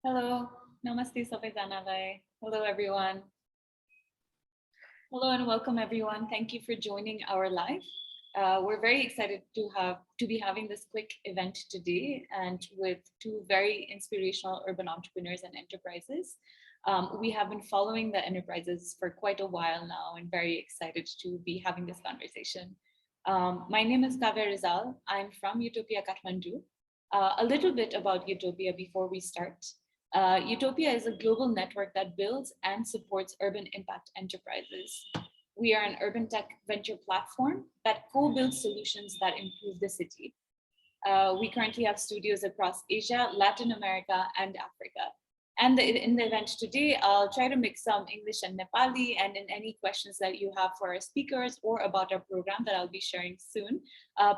Hello, namaste sabaijanalai. Hello everyone. Hello and welcome everyone. Thank you for joining our live. We're very excited to be having this quick event today, and with two very inspirational urban entrepreneurs and enterprises. We have been following the enterprises for quite a while now, and very excited to be having this conversation. My name is Kavya Rizal. I'm from Utopia Kathmandu. A little bit about Utopia before we start. Utopia is a global network that builds and supports urban impact enterprises. We are an urban tech venture platform that co-builds solutions that improve the city. We currently have studios across Asia, Latin America, and Africa. And in the event today, I'll try to mix some English and Nepali, and in any questions that you have for our speakers or about our program that I'll be sharing soon,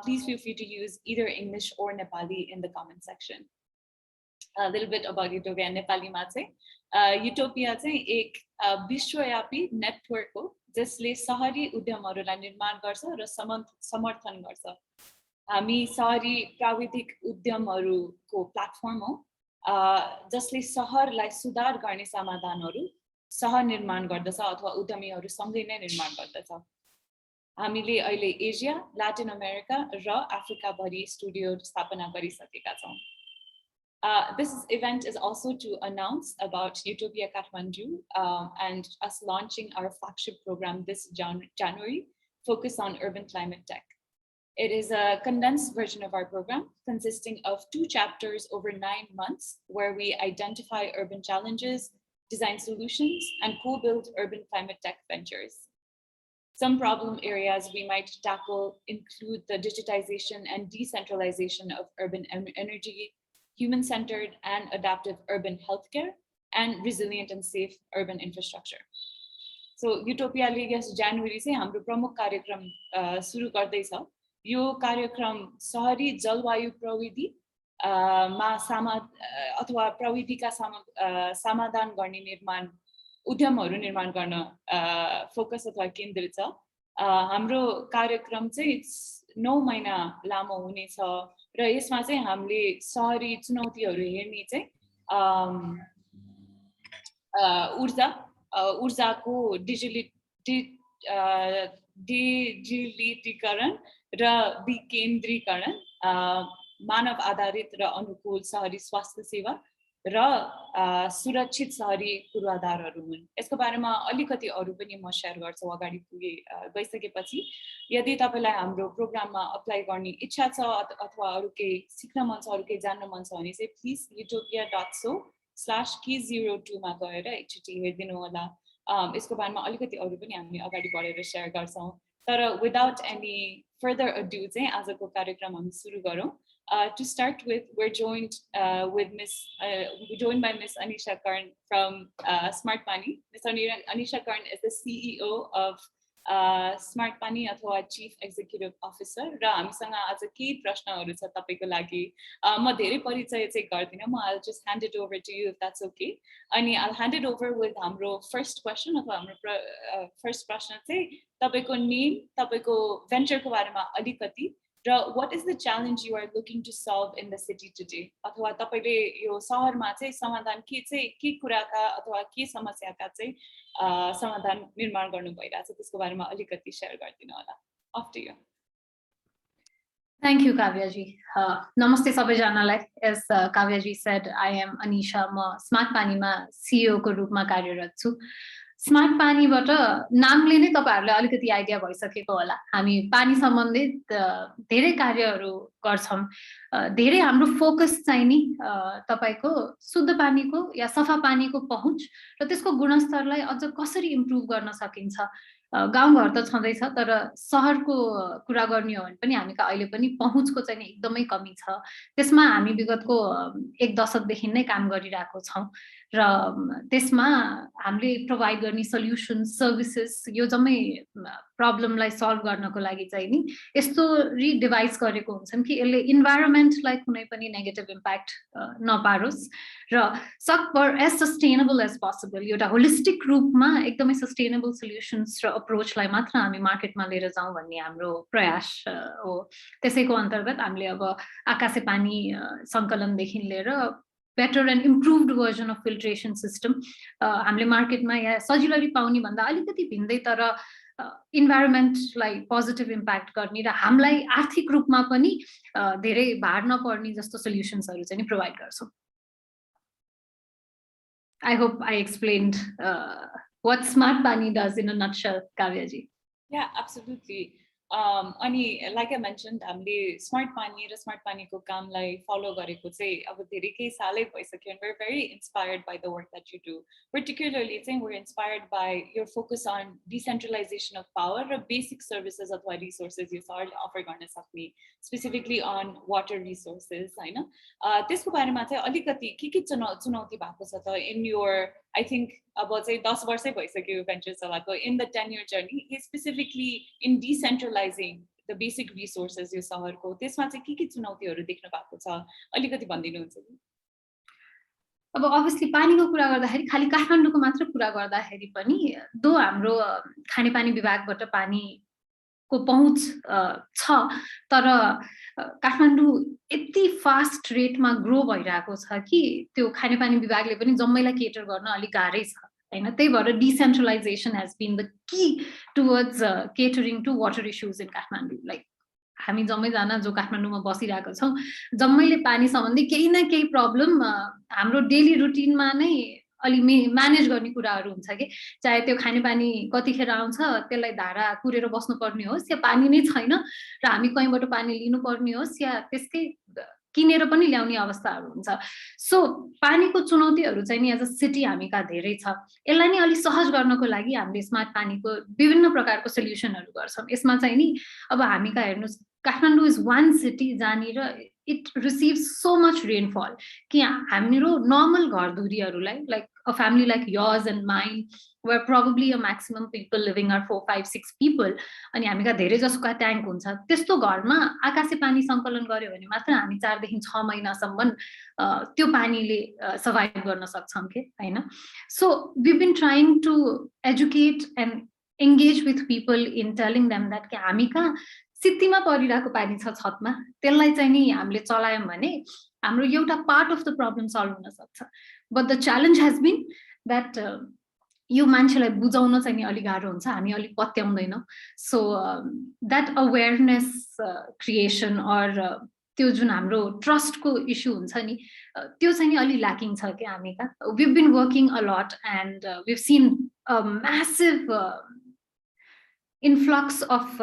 please feel free to use either English or Nepali in the comment section. A little bit about Utopia नेपालीमा चाहिँ utopia चाहिँ एक विश्वव्यापी network हो जसले सहरी उद्यमहरूलाई निर्माण गर्छ र समर्थन गर्छ। हामी सहरी प्राविधिक उद्यमहरूको प्लेटफर्म हो जसले सहरलाई सुधार गर्ने समाधानहरू सह निर्माण गर्दछ अथवा उद्यमीहरूसँगै नै निर्माण गर्दछ। हामीले अहिले एसिया, ल्याटिन अमेरिका र अफ्रिका भरि स्टुडियो स्थापना गरिसकेका छौं। This event is also to announce about Utopia Kathmandu and us launching our flagship program this January, Focus on Urban Climate Tech. It is a condensed version of our program consisting of 2 chapters over 9 months where we identify urban challenges, design solutions, and co-build urban climate tech ventures. Some problem areas we might tackle include the digitization and decentralization of urban energy, human-centered and adaptive urban healthcare, and resilient and safe urban infrastructure. So Utopia Ligas January से हाम्रो प्रमुख कार्यक्रम सुरु गर्दैछ। यो कार्यक्रम सहरी जलवायु प्रविधि मा अथवा प्रविधिका समाधान गर्ने निर्माण उद्यमहरू निर्माण गर्न फोकस अथवा केन्द्रित छ। हाम्रो कार्यक्रम चाहिँ 9 महिना लामो हुनेछ र यसमा चाहिँ हामीले सहरी चुनौतीहरू हेर्ने चाहिँ ऊर्जाको डिजिटलीकरण र विकेन्द्रीकरण, मानव आधारित र अनुकूल सहरी स्वास्थ्य सेवा र सुरक्षित सहरी पूर्वाधारहरू हुन्। यसको बारेमा अलिकति अरु पनि म शेयर गर्छु अगाडि गइसकेपछि। यदि तपाईलाई हाम्रो प्रोग्राममा अप्लाई गर्ने इच्छा छ अथवा अरु केही सिक्न मन छ, अरु केही जान्न मन छ भने चाहिँ प्लिज utopia.so/key02 मा गएर एकचोटी हेर्दिनु होला। यसको बारेमा अलिकति अरु पनि हामी अगाडि बढेर शेयर गर्छौं। तर विदाउट एनी फर्दर अड्यु चाहिँ आजको कार्यक्रम हामी सुरु गरौं। To start with, we're joined by Ms. Anisha Karn from Smart Pani. Ms. Anisha Karn is the CEO of Smart Pani अथवा Chief Executive Officer र हामीसँग आज केही प्रश्नहरू छ तपाईको लागि। म धेरै परिचय चाहिँ गर्दिन, I'll just hand it over to you if that's okay. अनि I'll hand it over with हाम्रो first question अथवा हाम्रो first प्रश्न चाहिँ तपाईको नेम, तपाईको भेन्चरको बारेमा अलिकति र what is the challenge you are looking to solve in the city today? अथवा तपाईले यो शहरमा चाहिँ समाधान के कुराका अथवा के समस्याका चाहिँ समाधान निर्माण गर्नु भइरहेछ त्यसको बारेमा अलिकति शेयर गरिदिनु होला। Off to you. Thank you, Kavyaji. Namaste सबैजनालाई. As Kavyaji said, I am Anisha. म स्मार्ट पानीमा CEO को रूपमा कार्यरत छु। स्मार्ट पानीबाट नामले नै तपाईहरुलाई अलिकति आइडिया भइसकेको होला। हामी पानी सम्बन्धित धेरै कार्यहरू गर्छौं। धेरै हाम्रो फोकस चाहिँ नि तपाईको शुद्ध पानीको या सफा पानीको पहुँच र त्यसको गुणस्तरलाई अझ कसरी इम्प्रुभ गर्न सकिन्छ। गाउँघर त छँदैछ, तर शहरको कुरा गर्ने हो भने पनि हामीका अहिले पनि पहुँचको चाहिँ एकदमै कमी छ। त्यसमा हामी विगतको 1 दशकदेखि नै काम गरिरहेको छौं र त्यसमा हामीले प्रोवाइड गर्ने सल्युसन सर्भिसेस यो जम्मै प्रब्लमलाई सल्भ गर्नको लागि चाहिँ नि यस्तो रिडिभाइस गरेको हुन्छन् कि यसले इन्भाइरोन्मेन्टलाई कुनै पनि नेगेटिभ इम्प्याक्ट नपारोस् र सकभर एज सस्टेनेबल एज पोसिबल एउटा होलिस्टिक रूपमा एकदमै सस्टेनेबल सल्युसन्स र अप्रोचलाई मात्र हामी मार्केटमा लिएर जाउँ भन्ने हाम्रो प्रयास हो। त्यसैको अन्तर्गत हामीले अब आकाशे पानी संकलनदेखि लिएर better and improved version of filtration system हामीले मार्केटमा या सजिलैले पाउने भन्दा अलिकति भिन्दै तर इन्भाइरोमेन्टलाई पोजिटिभ इम्प्याक्ट गर्ने र हामीलाई आर्थिक रूपमा पनि धेरै भार नपर्ने जस्तो सोल्युसन्सहरू चाहिँ प्रोभाइड गर्छौँ। I hope I explained what Smart Pani does in a nutshell, Kavyaji. Yeah, absolutely. Ani, like I mentioned, हामीले Smart Pani र Smart Pani को कामलाई follow गरेको चाहिँ अब धेरै केही सालै भइसक्यो, and we're very inspired by the work that you do. Particularly, we're inspired by your focus on decentralization of power र basic services अथवा resources you offer गर्न सक्ने, specifically on water resources, हैन? त्यसको बारेमा चाहिँ अलिकति के चुनौती भएको छ त in your, I think about 10 वर्षै भइसक्यो venture चलाएको, in the 10-year journey, specifically in decentralizing the basic resources यो सहरको, त्यसमा चाहिँ के चुनौतीहरू देख्नु भएको छ, अलिकति भनिदिनुहुन्छ नि? अब obviously पानीको कुरा गर्दाखेरि खाली काठमाडौँको मात्र कुरा गर्दाखेरि पनि दो हाम्रो खानेपानी विभागबाट पानीको पहुँच छ, तर काठमाडौँ यति फास्ट रेटमा ग्रो भइरहेको छ कि त्यो खानेपानी विभागले पनि जम्मैलाई केटर गर्न अलिक गाह्रै छ हैन। त्यही भएर decentralization has been the key towards catering to water issues in Kathmandu. Like हामी जम्मैजना जो काठमाडौँमा बसिरहेको छौँ जम्मैले पानी सम्बन्धी केही न केही प्रब्लम हाम्रो डेली रुटिनमा नै अलि म्यानेज गर्ने कुराहरू हुन्छ कि, चाहे त्यो खानेपानी कतिखेर आउँछ त्यसलाई धारा कुरेर बस्नुपर्ने होस् या पानी नै छैन र हामी कहीँबाट पानी लिनुपर्ने होस् या त्यसकै किनेर पनि ल्याउने अवस्थाहरू हुन्छ। सो पानीको चुनौतीहरू चाहिँ नि एज अ सिटी हामीका धेरै छ। यसलाई नि अलि सहज गर्नको लागि हामीले स्मार्ट पानीको विभिन्न प्रकारको सोल्युसनहरू गर्छौँ। यसमा चाहिँ नि अब हामीका हेर्नुहोस् काठमाडौँ इज वान सिटी जहाँनिर it receives so much rainfall कि हाम्रो normal घरधुरीहरूलाई, like a family like yours and mine where probably a maximum people living are 4, 5, 6 people अनि हामीका धेरै जसोका ट्याङ्क हुन्छ, त्यस्तो घरमा आकाशे पानी सङ्कलन गर्यो भने मात्र हामी 4 देखि 6 महिनासम्म त्यो पानीले सर्भाइभ गर्न सक्छौँ के हैन। So we've been trying to educate and engage with people in telling them that कि हामी कहाँ सित्तीमा परिरहेको पानी छ छतमा, त्यसलाई चाहिँ नि हामीले चलायौँ भने हाम्रो एउटा part of the problem solve हुन सक्छ। But the challenge has been that यो मान्छेलाई बुझाउन चाहिँ नि अलि गाह्रो हुन्छ, हामी अलिक पत्याउँदैनौँ। So that awareness creation or त्यो जुन हाम्रो ट्रस्टको इस्यु हुन्छ नि त्यो चाहिँ नि अलि ल्याकिङ छ कि हामी कहाँ। We been working a lot and we seen a massive influx of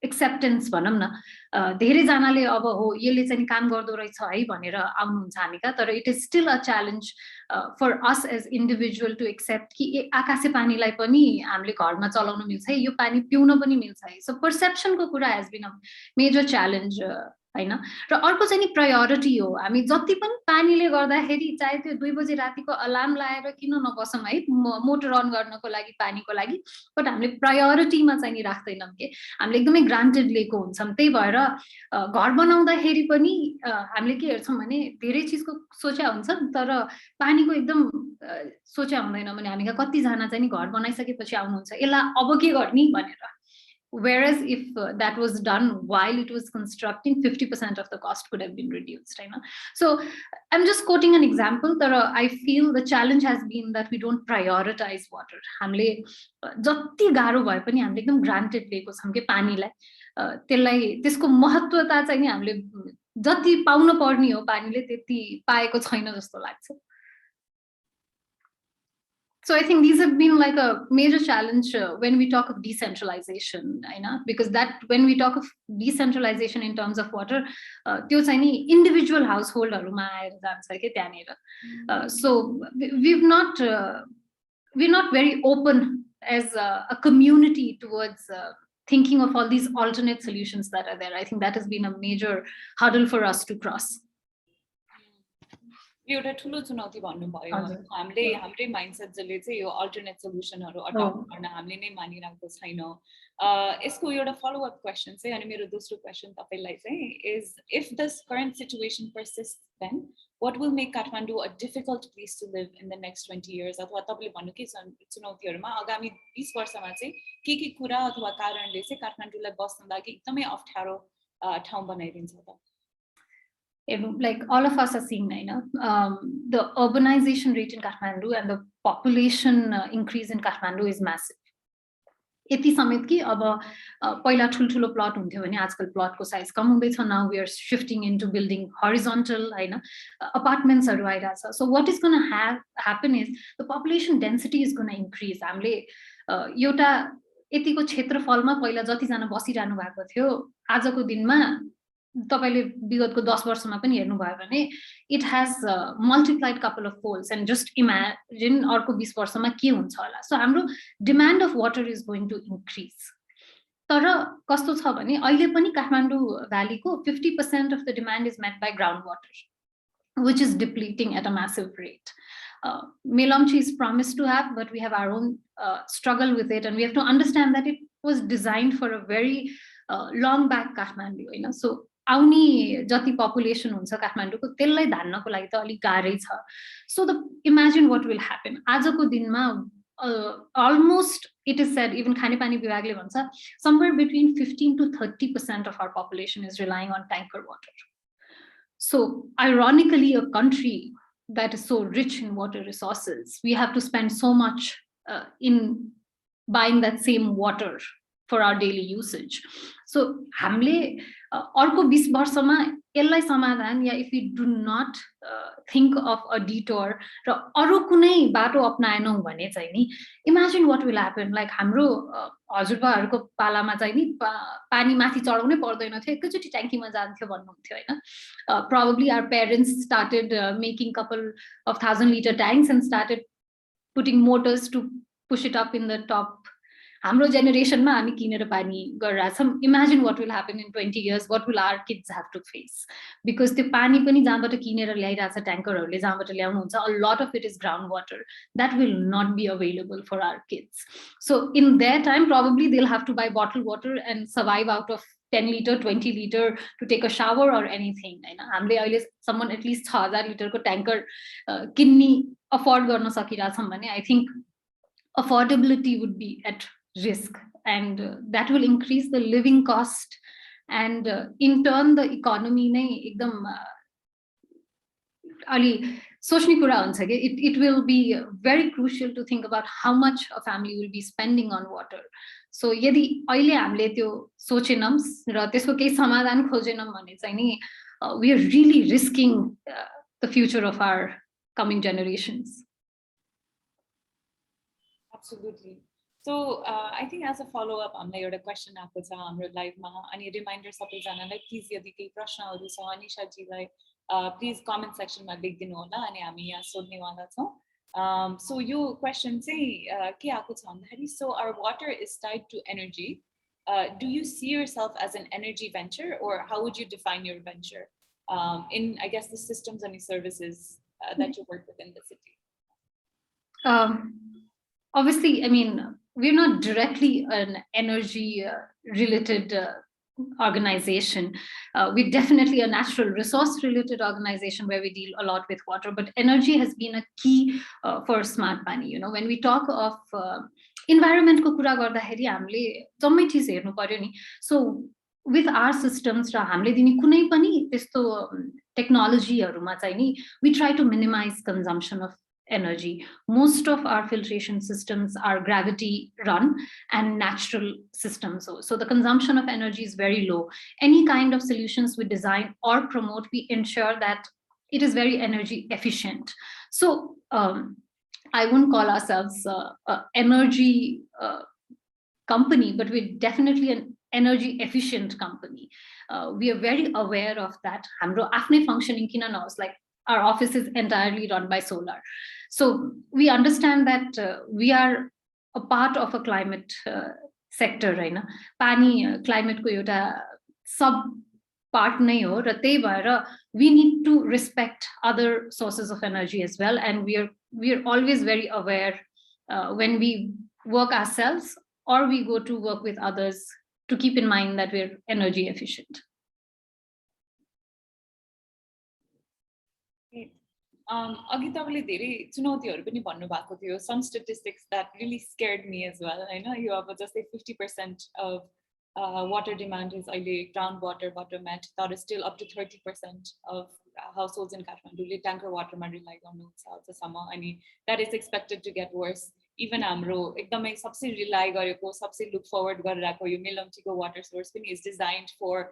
acceptance भनौँ न। धेरैजनाले अब हो यसले चाहिँ काम गर्दो रहेछ है भनेर आउनुहुन्छ हामी कहाँ, तर it is still a challenge for us as individual to accept कि आकाशे पानीलाई पनि हामीले घरमा चलाउन मिल्छ है, यो पानी पिउन पनि मिल्छ है। सो पर्सेप्सनको कुरा has been a major challenge हैन। र अर्को चाहिँ नि प्रायोरिटी हो। हामी जति पनि पानीले गर्दाखेरि चाहे त्यो 2 बजे रातिको अलार्म लगाएर किन नबसौँ है मोटर अन गर्नको लागि पानीको लागि, बट हामीले प्रायोरिटीमा चाहिँ नि राख्दैनौँ कि हामीले एकदमै ग्रान्टेड लिएको हुन्छौँ। त्यही भएर घर बनाउँदाखेरि पनि हामीले के हेर्छौँ भने धेरै चिजको सोच्या हुन्छ तर पानीको एकदम सोच्या हुँदैन भने हामी कतिजना चाहिँ नि घर बनाइसकेपछि आउनुहुन्छ यसलाई अब के गर्ने भनेर। Whereas if that was done while it was constructing, 50% of the cost could have been reduced. Right? So I'm just quoting an example that I feel the challenge has been that we don't prioritize water. हामीले जति गाह्रो भए पनि हामीले एकदम granted लिएको छौँ कि पानीलाई, त्यसलाई त्यसको महत्त्वता चाहिँ नि हामीले जति पाउन पर्ने हो पानीले त्यति पाएको छैन जस्तो लाग्छ। So I think these have been like a major challenge when we talk of decentralization, because that when we talk of decentralization in terms of water, त्यो चाहिँ नि individual householdहरुमा आएर जान्छ के त्यहाँनिर। So we're not very open as a community towards thinking of all these alternate solutions that are there. I think that has been a major hurdle for us to cross. एउटा ठुलो चुनौती भन्नुभयो। हामीले हाम्रै माइन्डसेट जले चाहिँ यो alternate सोल्युसनहरु adopt गर्न हामीले नै मानिरहेको छैनौं। यसको एउटा फलो अप क्वेशन चाहिँ अनि मेरो दोस्रो क्वेशन तपाईलाई चाहिँ is if this current situation persists, then what will make Kathmandu a difficult place to live in the next 20 years? अथवा तपाईले भन्नु के छ चुनौतीहरुमा आगामी 20 वर्षमा चाहिँ के कुरा अथवा कारणले चाहिँ काठमाडौँलाई बस्न लागि एकदमै अप्ठ्यारो ठाउँ बनाइदिन्छ त? like all of us are seeing the urbanization rate in Kathmandu and the population increase in Kathmandu is massive. यति समेत कि अब पहिला ठुलठुलो प्लट हुन्थ्यो भने आजकल प्लटको साइज कम हुँदैछ now we are shifting into building horizontal हैन अपार्टमेन्ट्सहरु आइराछ so what is gonna happen is the population density is gonna increase हामीले एउटा यतिको क्षेत्रफलमा पहिला जति जना बसिरहनु भएको थियो आजको दिनमा तपाईले विगतको 10 वर्षमा पनि हेर्नु भयो भने it has multiplied couple of folds and just imagine अर्को 20 वर्षमा के हुन्छ होला सो हाम्रो demand of water is going to increase तर कस्तो छ भने अहिले पनि काठमाडौँ भ्यालीको 50% of the demand is met by ground water which is depleting at a massive rate Melamchi is promised to have, but we have our own struggle with it, and we have to understand that it was designed for a very long back Kathmandu, you know. So आउने जति population हुन्छ काठमाडौँको त्यसलाई धान्नको लागि त अलिक गाह्रै छ so the imagine what will happen आजको दिनमा almost it is said even खानेपानी विभागले भन्छ somewhere between 15 to 30% of our population is relying on tanker water. So ironically a country that is so rich in water resources, we have to spend so much in buying that same water for our daily usage. So हामीले अर्को 20 वर्षमा यसलाई समाधान या if we do not think of a detour र अरु कुनै बाटो अपनाएनौं भने चाहिँ नि imagine what will happen like हाम्रो हजुरबाहरुको पालामा चाहिँ नि पानी माथि चढाउनै पर्दैन थियो एकैचोटी ट्याङ्कीमा जान्थ्यो भन्नुहुन्थ्यो हैन probably our parents started making couple of 1000-liter tanks and started putting motors to push it up in the top हाम्रो जेनेरेसनमा हामी किनेर पानी गरिराछौं imagine what will happen in 20 years what will our kids have to face because त्यो पानी पनि जहाँबाट किनेर ल्याइराछ ट्याङ्करहरूले जहाँबाट ल्याउनुहुन्छ a lot of it is ground water that will not be available for our kids so in their time probably they will have to buy bottle water and survive out of 10 liter 20 liter to take a shower or anything हैन हामीले अहिले सम्म at least 6000 लिटरको tanker किन्नी afford गर्न सकिराछौं भने I think affordability would be at risk, and that will increase the living cost, and in turn the economy नै एकदम अलि सोच्ने कुरा हुन्छ के it will be very crucial to think about how much a family will be spending on water. So यदि अहिले हामीले त्यो सोचेनौं र त्यसको केही समाधान खोजेनौं भने चाहिँ नि we are really risking the future of our coming generations. Absolutely. So I think as a follow-up, हामीलाई एउटा क्वेसन आएको छ हाम्रो लाइभमा अनि रिमाइन्डर सबैजनालाई प्लिज यदि केही प्रश्नहरू छ अनिशाजीलाई प्लिज कमेन्ट सेक्सनमा लेखिदिनु होला अनि हामी यहाँ सोध्नेवाला छौँ. So यो क्वेसन चाहिँ के आएको छ भन्दाखेरि so our water is tied to energy. Do you see yourself as an energy venture, or how would you define your venture in, I guess, the systems and services that you work with in the city? Obviously, I mean, we're not directly an energy related organization. We're definitely a natural resource related organization where we deal a lot with water, but energy has been a key for Smart Pani. You know, when we talk of environment ko kura gardakheri hamle jammai chiz hernu paryo ni. So with our systems ra hamle dine kunai pani testo technology haruma chai ni we try to minimize consumption of energy. Most of our filtration systems are gravity run and natural systems. So the consumption of energy is very low. Any kind of solutions we design or promote, we ensure that it is very energy efficient. So I wouldn't call ourselves an energy company, but we're definitely an energy efficient company. We are very aware of that. Hamro afne functioning kina nahoस्, like our office is entirely run by solar. So we understand that we are a part of a climate sector, right? Pani climate ko euta sub part nahi ho ra त्यही भएर we need to respect other sources of energy as well, and we are always very aware when we work ourselves or we go to work with others to keep in mind that we're energy efficient. अघि तपाईले धेरै चुनौतीहरू पनि भन्नु भएको थियो. Some statistics that really scared me as well. I know you have just 50% of water demand is groundwaterबाट met that is still up to 30% of households in Kathmandu tanker water ma rely गर्नुहुन्छ अझसम्म अनि that is expected to get worse even हाम्रो एकदमै सबसे rely गरेको सबसे look forward गरिरहेको यो Melamtiko water source पनि is designed for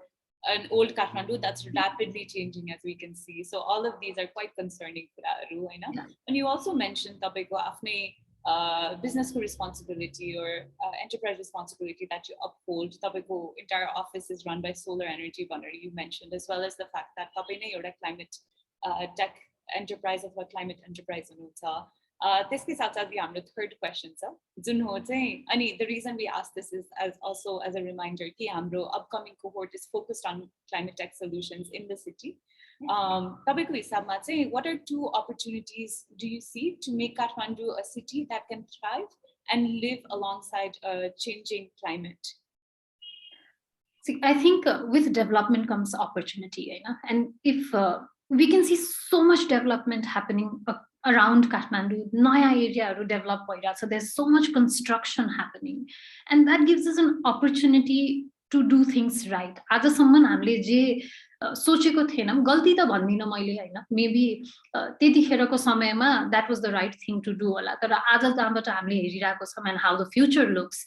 an old Kathmandu that's rapidly changing as we can see. So all of these are quite concerning कुराहरु हैन. And you also mentioned तपाईको आफ्नै business responsibility or enterprise responsibility that you uphold. Tapaiको entire office is run by solar energy भनेर you mentioned, as well as the fact that तपाई नै एउटा climate tech enterprise अथवा climate enterprise हुनुहुन्छ. त्यसकै साथसाथै हाम्रो third question छ जुन हो चाहिँ अनि the reason we ask this is also as a reminder कि हाम्रो upcoming cohort is focused on climate tech solutions in the city. तपाईको हिसाबमा चाहिँ what are two opportunities do you see to make Kathmandu a city that can thrive and live alongside a changing climate? See, I think with development comes opportunity, and if we can see so much development happening around Kathmandu, naya area develop bhayirahcha, so there's so much construction happening, and that gives us an opportunity to do things right. आजसम्म हामीले जे सोचेको थिएनौं गल्ती त भन्दिन मैले हैन maybe त्यतिखेरको समयमा that was the right thing to do होला तर आज जहाँबाट हामीले हेरिरहेको छौं and how the future looks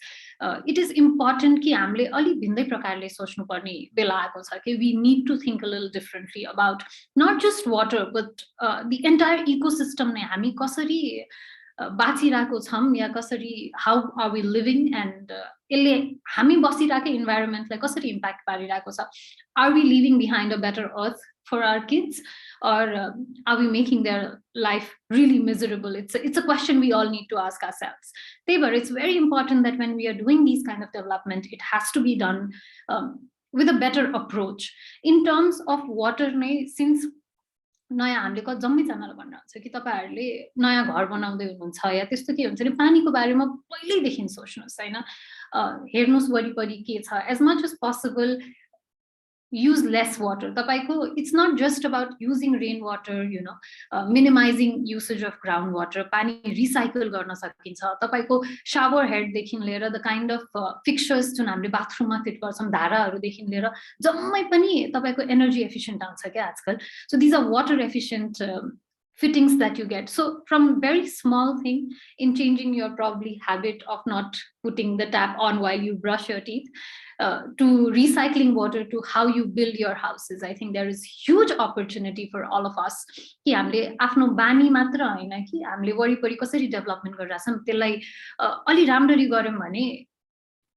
it is important कि हामीले अलि भिन्दै प्रकारले सोच्नु पर्ने बेला आएको छ कि we need to think a little differently about not just water but the entire ecosystem नै हामी कसरी बाँचिरहेको छौं या कसरी how are we living and यसले हामी बसिरहेको environment लाई कसरी impact पारिरहेको छ. Are we leaving behind a better earth for our kids or are we making their life really miserable? It's a question we all need to ask ourselves. But it's very important that when we are doing these kind of development, it has to be done with a better approach. In terms of water, since नयाँ हामीले जम्मैजनाले भनिरहन्छ कि तपाईहरुले नयाँ घर बनाउँदै हुनुहुन्छ या त्यस्तो के हुन्छ नि पानीको बारेमा पहिल्यैदेखि सोच्नुस् हैन हेर्नुस् वरिपरि के छ as much as possible use less water. It's not just about using rainwater, minimizing usage of groundwater. Pani recycle garna sakincha. Tapaiko shower head dekhin liera the kind of fixtures to namle bathroom ma fit garcham dharaharu dekhin liera jammai pani tapaiko energy efficient auncha ke ajkal. So these are water efficient fittings that you get. So from very small thing in changing your probably habit of not putting the tap on while you brush your teeth to recycling water to how you build your houses. I think there is huge opportunity for all of us. कि हामीले आफ्नो बानी मात्र हैन कि हामीले वरिपरि कसरी डेभलपमेन्ट गरिरहेछौं त्यसलाई अलि राम्ररी गर्यौं भने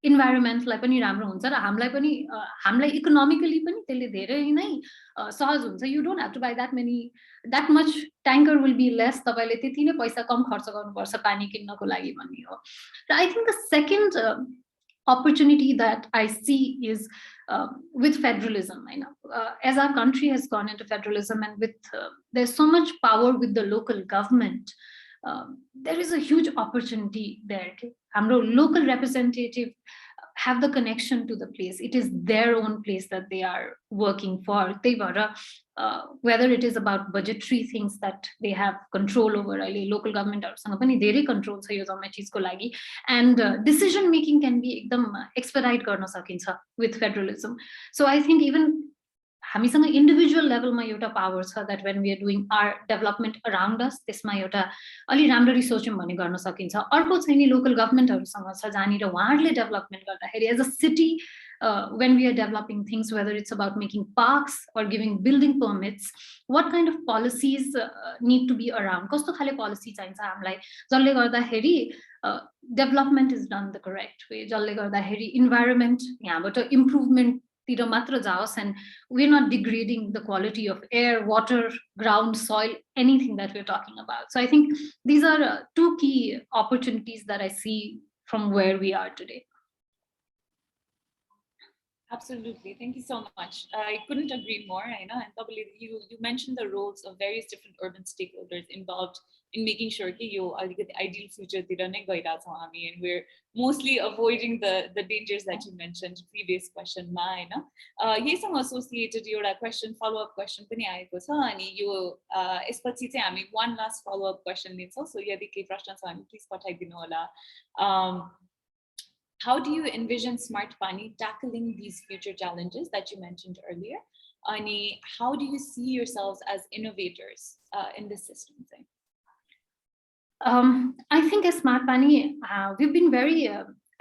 इन्भाइरोन्मेन्टलाई पनि राम्रो हुन्छ र हामीलाई इकोनोमिकली पनि त्यसले धेरै नै सहज हुन्छ. You don't have to buy that much tanker will be less. तपाईले त्यति नै पैसा कम खर्च गर्नुपर्छ पानी किन्नको लागि भन्ने हो. I think the second opportunity that I see is with federalism. As our country has gone into federalism and with there's so much power with the local government, there is a huge opportunity there. Hamro local representative have the connection to the place. It is their own place that they are working for. Whether it is about budgetary things that they have control over, local government control and decision making can be expedite with federalism. So I think even हामीसँग individual level मा एउटा power छ that when we are doing our development around us त्यसमा एउटा अलि राम्ररी सोच्यौं भने गर्न सकिन्छ. अर्को चाहिँ नि local government हरुसँग छ जहाँनिर उहाँहरुले development गर्दाखेरि as a city when we are developing things, whether it's about making parks or giving building permits, what kind of policies need to be around? कस्तो खाले policy चाहिन्छ हामीलाई जसले गर्दाखेरि development is done the correct way, जसले गर्दाखेरि environment यहाँबाट improvement and we're not degrading the quality of air, water, ground, soil, anything that we're talking about. So I think these are two key opportunities that I see from where we are today. Absolutely. Thank you so much. I couldn't agree more. And probably you mentioned the roles of various different urban stakeholders involved in making sure that you the ideal future and we're mostly avoiding the dangers that you mentioned previous question. Yes, I'm associated your question, follow-up question. You one last follow-up question. So please how do you envision Smart Pani tackling these future challenges that you mentioned earlier? Ani, how do you see yourselves as innovators in this system thing? I think as Smart Pani, we've been very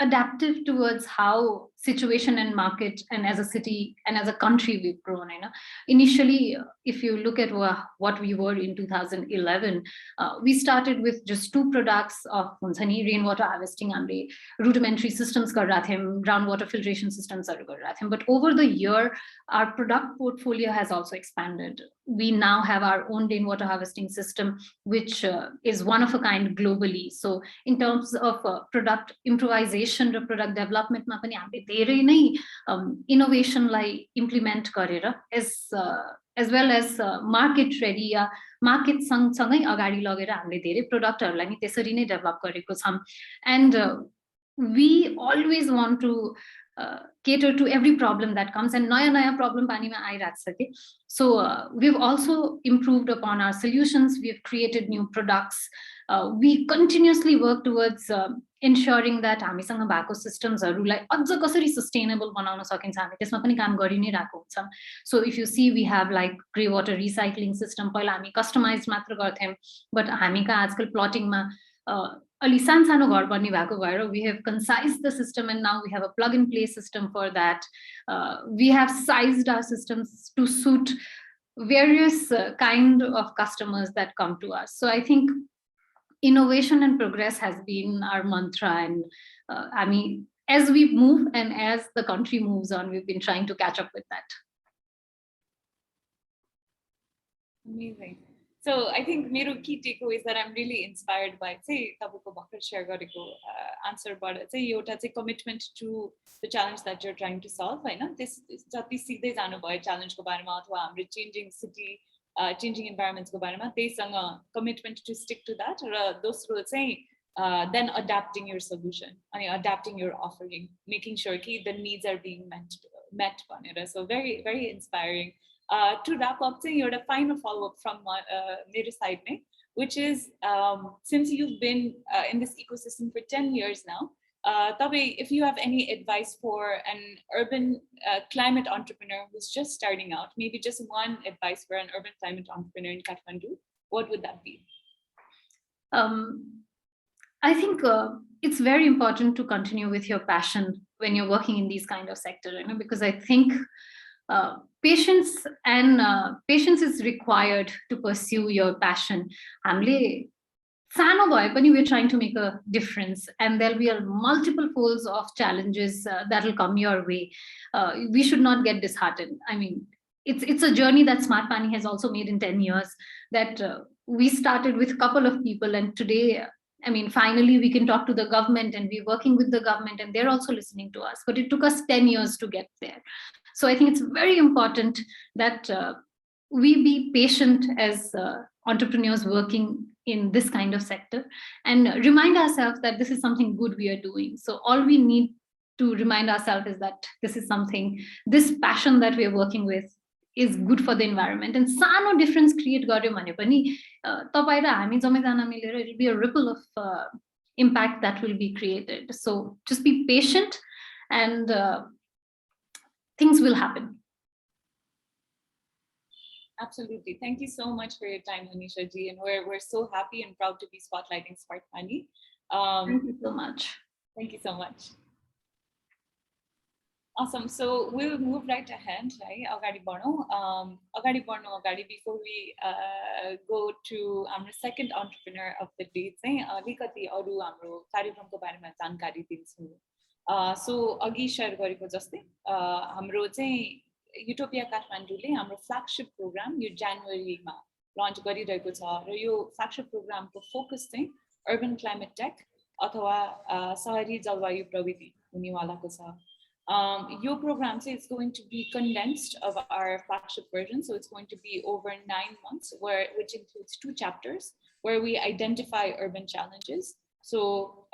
adaptive towards how situation and market and as a city and as a country we've grown. Initially, if you look at what we were in 2011, we started with just 2 products of rainwater harvesting and rudimentary systems, groundwater filtration systems. But over the year, our product portfolio has also expanded. We now have our own rainwater harvesting system, which is one of a kind globally. So in terms of product improvisation or product development, innovation like implement as well as market ready market सँगसँगै अगाडि लगेर हामीले धेरै प्रोडक्टहरुलाई नि त्यसरी नै develop गरेको छौं. And we always want to cater to every problem that comes, and naya problem pani ma airachha ke. So we've also improved upon our solutions. We've created new products. We continuously work towards ensuring that हामीसँग भएको सिस्टम्सहरुलाई अझ कसरी sustainable बनाउन सकिन्छ, हामी त्यसमा पनि काम गरि नै रहेको हुन्छौं. So if you see, we have like grey water recycling system. पहिला हामी customized मात्र गर्थ्यौं, but हामी का आजकल प्लटिङ मा अलि सानो घर बन्ने भएको भएर we have concised the system, and now we have a plug and play system for that. We have sized our systems to suit various kind of customers that come to us. So I think innovation and progress has been our mantra, and I mean, as we move and as the country moves on, we've been trying to catch up with that. Amazing. So I think मेरो key takeaway is that I'm really inspired by say तपाईको भर्खर share गरेको answer बाट चाहिँ एउटा चाहिँ commitment to the challenge that you're trying to solve, हैन? त्यस जति सिक्दै जानु भयो challenge को बारेमा अथवा हाम्रो changing city changing environments को बारेमा त्यससँग commitment to stick to that, र दोस्रो चाहिँ then adapting your solution and adapting your offering, making sure कि the needs are being met भनेर. So very very inspiring. To wrap up, you're a final follow-up from my side, which is since you've been in this ecosystem for 10 years now, if you have any advice for an urban climate entrepreneur who's just starting out, maybe just one advice for an urban climate entrepreneur in Kathmandu, what would that be? I think it's very important to continue with your passion when you're working in these kind of sector, because I think patience is required to pursue your passion. We're trying to make a difference, and there'll be multiple folds of challenges that will come your way. We should not get disheartened. I mean, it's a journey that Smart Pani has also made in 10 years, that we started with a couple of people, and today, I mean, finally we can talk to the government, and we're working with the government, and they're also listening to us. But it took us 10 years to get there. So I think it's very important that we be patient as entrepreneurs working in this kind of sector, and remind ourselves that this is something good we are doing. So all we need to remind ourselves is that this passion that we are working with is good for the environment. And sano difference create garyo bhane pani tapai ra hami jamai jana milera, it will be a ripple of impact that will be created. So just be patient, and things will happen. Absolutely. Thank you so much for your time, Anisha ji, and we're so happy and proud to be spotlighting Smart Pani. Thank you so much. Thank you so much. Awesome. So we'll move right ahead, right? Agadi Borno, before we go to our second entrepreneur of the day, alikati aru hamro कार्यक्रमको बारेमा जानकारी दिन्छु. So अघि share गरेको जस्तै हाम्रो चाहिँ utopia काठमाडौँले हाम्रो फ्ल्यागशिप प्रोग्राम यो जनवरीमा लन्च गरिरहेको छ, र यो फ्ल्यागशिप प्रोग्रामको फोकस चाहिँ अर्बन क्लाइमेट टेक अथवा शहरी जलवायु प्रविधि हुनेवालाको छ. Your program is going to be condensed of our flagship version, so it's going to be over 9 months, which includes 2 chapters where we identify urban challenges. So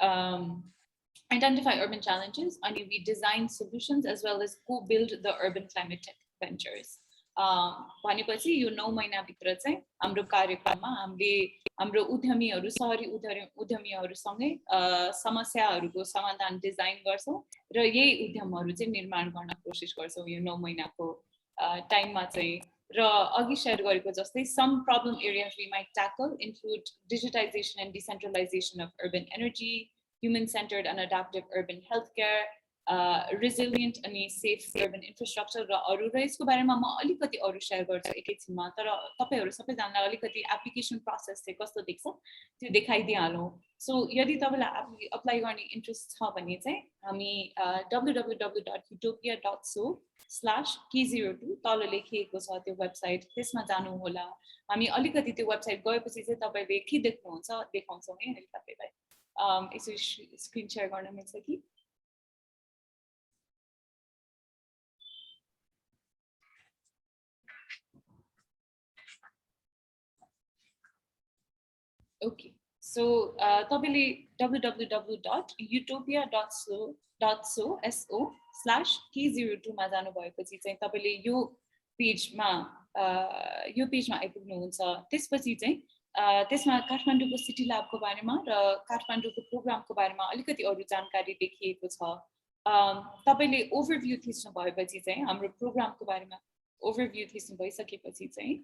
identify urban challenges, and we design solutions as well as co-build the urban climate tech ventures. भनेपछि यो 9 महिनाभित्र चाहिँ हाम्रो कार्यक्रममा हाम्रो उद्यमीहरू सहरी उद्यमीहरूसँगै समस्याहरूको समाधान डिजाइन गर्छौँ र यही उद्यमहरू चाहिँ निर्माण गर्न कोसिस गर्छौँ यो 9 महिनाको टाइममा चाहिँ र अघि शेयर गरेको जस्तै some problem areas we might tackle include digitization and decentralization of urban energy, human-centered and adaptive urban healthcare, resilient and safe urban infrastructure र अरु र यसको बारेमा म अलिकति अरु शेयर गर्छु एकैछिनमा तर तपाईहरु सबैजनालाई अलिकति एप्लिकेसन प्रोसेस चाहिँ कस्तो देख्छ त्यो देखाइदिहालौं सो यदि तपाईलाई अप्लाई गर्ने इन्ट्रेस्ट छ भने चाहिँ हामी www.utopia.so/k02 तल लेखिएको छ त्यो वेबसाइट त्यसमा जानु होला हामी अलिकति त्यो वेबसाइट गएपछि चाहिँ तपाईले के देख्नुहुन्छ देखाउँछौं है अहिले तपाईलाई यसो स्क्रिन शेयर गर्न मिल्छ कि Okay, so www.utopia.so/k02 मा जानु भएपछि चाहिँ तपाईले यो पेजमा आइपुग्नुहुन्छ त्यसपछि चाहिँ त्यसमा काठमाडौँको सिटी ल्याबको बारेमा र काठमाडौँको प्रोग्रामको बारेमा अलिकति अरु जानकारी लेखिएको छ तपाईले ओभरभ्यू थिच्नु भएपछि चाहिँ हाम्रो प्रोग्रामको बारेमा ओभरभ्यू थिच्नु भइसकेपछि चाहिँ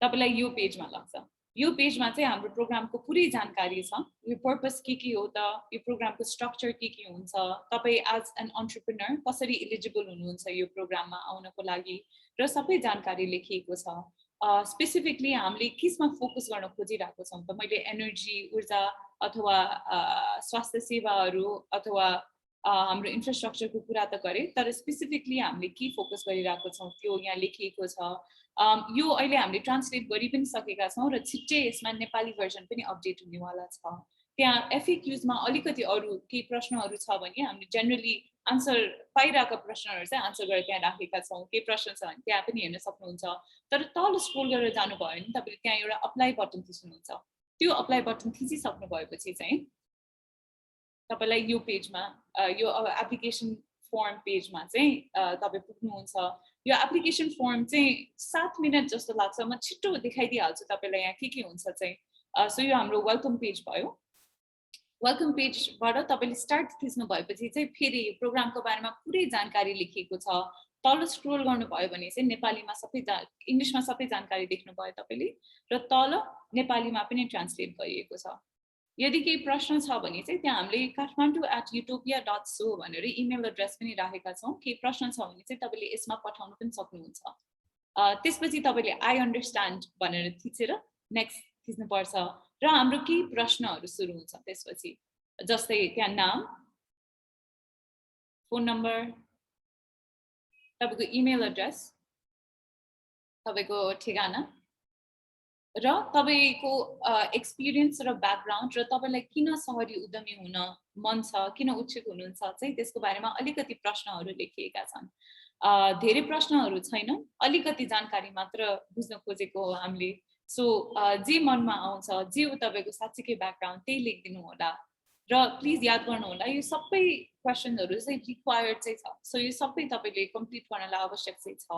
तपाईलाई यो पेजमा लाग्छ यो पेजमा चाहिँ हाम्रो प्रोग्रामको पुरै जानकारी छ यो पर्पस के हो त यो प्रोग्रामको स्ट्रक्चर के हुन्छ तपाई एज एन एन्टरप्रेन्योर कसरी एलिजिबल हुनुहुन्छ यो प्रोग्राममा आउनको लागि र सबै जानकारी लेखिएको छ स्पेसिफिकली हामीले किसमा फोकस गर्न खोजिरहेको छौं त मैले एनर्जी ऊर्जा अथवा स्वास्थ्य सेवाहरू अथवा हाम्रो इन्फ्रास्ट्रक्चरको कुरा त गरे तर स्पेसिफिकली हामीले के फोकस गरिरहेको छौं त्यो यहाँ लेखिएको छ यो अहिले हामीले ट्रान्सलेट गरि पनि सकेका छौं र छिट्टै यसमा नेपाली भर्जन पनि अपडेट हुनेवाला छ त्यहाँ एफएक्यूज मा अलिकति अरु केही प्रश्नहरू छ भने हामीले जनरली आन्सर पाइरहेका प्रश्नहरू चाहिँ आन्सर गरेर त्यहाँ राखेका छौं के प्रश्न छ भने त्यहाँ पनि हेर्न सक्नुहुन्छ तर तल स्क्रोल गरेर जानु भयो भने तपाईले त्यहाँ एउटा अप्लाई बटन थिच्नुहुन्छ त्यो अप्लाई बटन थिचिसक्नु भएपछि चाहिँ तपाईलाई यो पेजमा यो एप्लिकेसन फर्म पेजमा चाहिँ तपाई पुग्नुहुन्छ यो एप्लिकेसन फर्म चाहिँ 7 मिनेट जस्तो लाग्छ म छिटो देखाइदिहाल्छु तपाईलाई यहाँ के हुन्छ चाहिँ सो यो हाम्रो वेलकम पेज भयो वेलकम पेजबाट तपाईले स्टार्ट थिच्नु भएपछि चाहिँ फेरि यो प्रोग्रामको बारेमा पुरै जानकारी लेखिएको छ तल स्क्रोल गर्नु भयो भने चाहिँ नेपालीमा सबै इंग्लिशमा सबै जानकारी देख्नु भयो तपाईले र तल नेपालीमा पनि ट्रान्सलेट गरिएको छ यदि केही प्रश्न छ भने चाहिँ त्यहाँ हामीले kathmandu@utopia.so भनेर इमेल एड्रेस पनि राखेका छौं केही प्रश्न छ भने चाहिँ तपाईले यसमा पठाउन पनि सक्नुहुन्छ त्यसपछि तपाईले आई अन्डरस्ट्यान्ड भनेर थिचेर नेक्स्ट थिच्नु पर्छ र हाम्रो केही प्रश्नहरू सुरु हुन्छ त्यसपछि जस्तै त्यहाँ नाम फोन नम्बर तपाईको इमेल एड्रेस तपाईको ठेगाना र तपाईको एक्सपीरियन्स र ब्याकग्राउन्ड र तपाईलाई किन सहरी उद्यमी हुन मन छ किन उत्सुक हुनुहुन्छ चाहिँ त्यसको बारेमा अलिकति प्रश्नहरू लेखिएका छन् धेरै प्रश्नहरू छैन अलिकति जानकारी मात्र बुझ्न खोजेको हो हामीले सो जे मनमा आउँछ जे हो तपाईको साच्चै ब्याकग्राउन्ड त्यही लेखिदिनु होला र प्लिज याद गर्नु होला यो सबै क्वेशनहरू चाहिँ रिक्वायर्ड चाहिँ छ सो यो सबै तपाईले कम्प्लिट गर्नलाई आवश्यक चाहिँ छ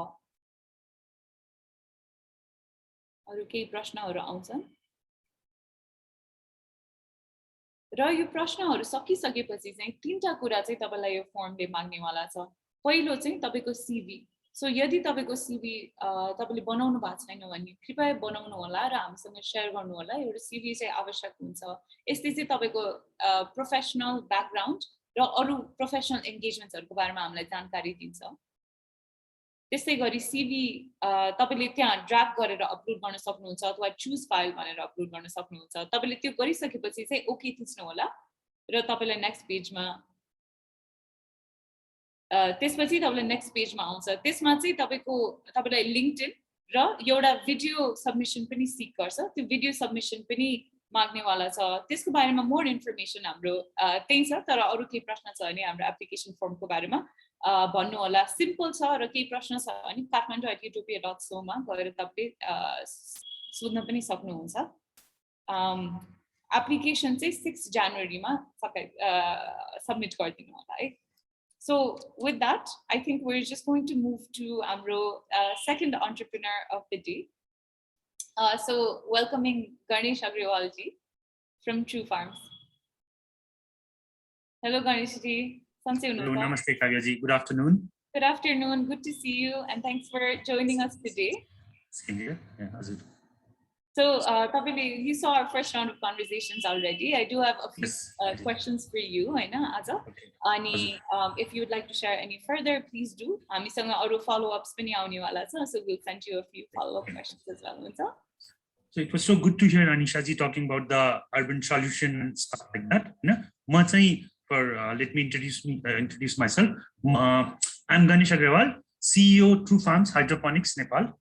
अरु केही प्रश्नहरू आउँछन् र यो प्रश्नहरू सकिसकेपछि चाहिँ तीनटा कुरा चाहिँ तपाईलाई यो फर्मले माग्नेवाला छ पहिलो चाहिँ तपाईको सीवी सो यदि तपाईको सीवी तपाईले बनाउनु भएको छैन भने कृपया बनाउनु होला र हामीसँग शेयर गर्नु होला एउटा सीवी चाहिँ आवश्यक हुन्छ यसले चाहिँ तपाईको प्रोफेसनल ब्याकग्राउन्ड र अरु प्रोफेसनल एंगेजमेन्ट्सहरुको बारेमा हामीलाई जानकारी दिन्छ त्यसै गरी सीवी तपाईले त्यहाँ ड्राफ्ट गरेर अपलोड गर्न सक्नुहुन्छ अथवा चुज फाइल भनेर अपलोड गर्न सक्नुहुन्छ तपाईले त्यो गरिसकेपछि चाहिँ ओके थिच्नु होला र तपाईलाई नेक्स्ट पेजमा त्यसपछि तपाईलाई नेक्स्ट पेजमा आउँछ त्यसमा चाहिँ तपाईलाई लिंक्डइन र एउटा भिडियो सबमिसन पनि सिक गर्छ त्यो भिडियो सबमिसन पनि माग्नेवाला छ त्यसको बारेमा मोर इन्फर्मेसन हाम्रो त्यही छ तर अरु केही प्रश्न छ भने हाम्रो एप्लिकेसन फर्मको बारेमा भन्नु होला सिम्पल छ र केही प्रश्न छ भने kathmandu@utopia.so मा गएर तपाईले सोध्न पनि सक्नुहुन्छ एप्लिकेसन चाहिँ 6 जनवरी मा सबमिट गरिदिनु होला है So with that, I think we're just going to move to Amro, second entrepreneur of the day. So welcoming Ganesh Agrawal ji from True Farms. Hello Ganesh ji. Hello, namaste Kavya ji. Good afternoon. Good afternoon. Good to see you, and thanks for joining us today. Same here. Yeah, so, you saw our first round of conversations already. I do have a few questions for you. I know, Aza. Okay. If you would like to share any further, please do. Follow-ups, so we'll send you a few follow-up questions as well. So it was so good to hear Anisha ji talking about the urban solution and stuff like that. Let me introduce myself. I'm Ganesh Agrawal, CEO True Farms Hydroponics Nepal.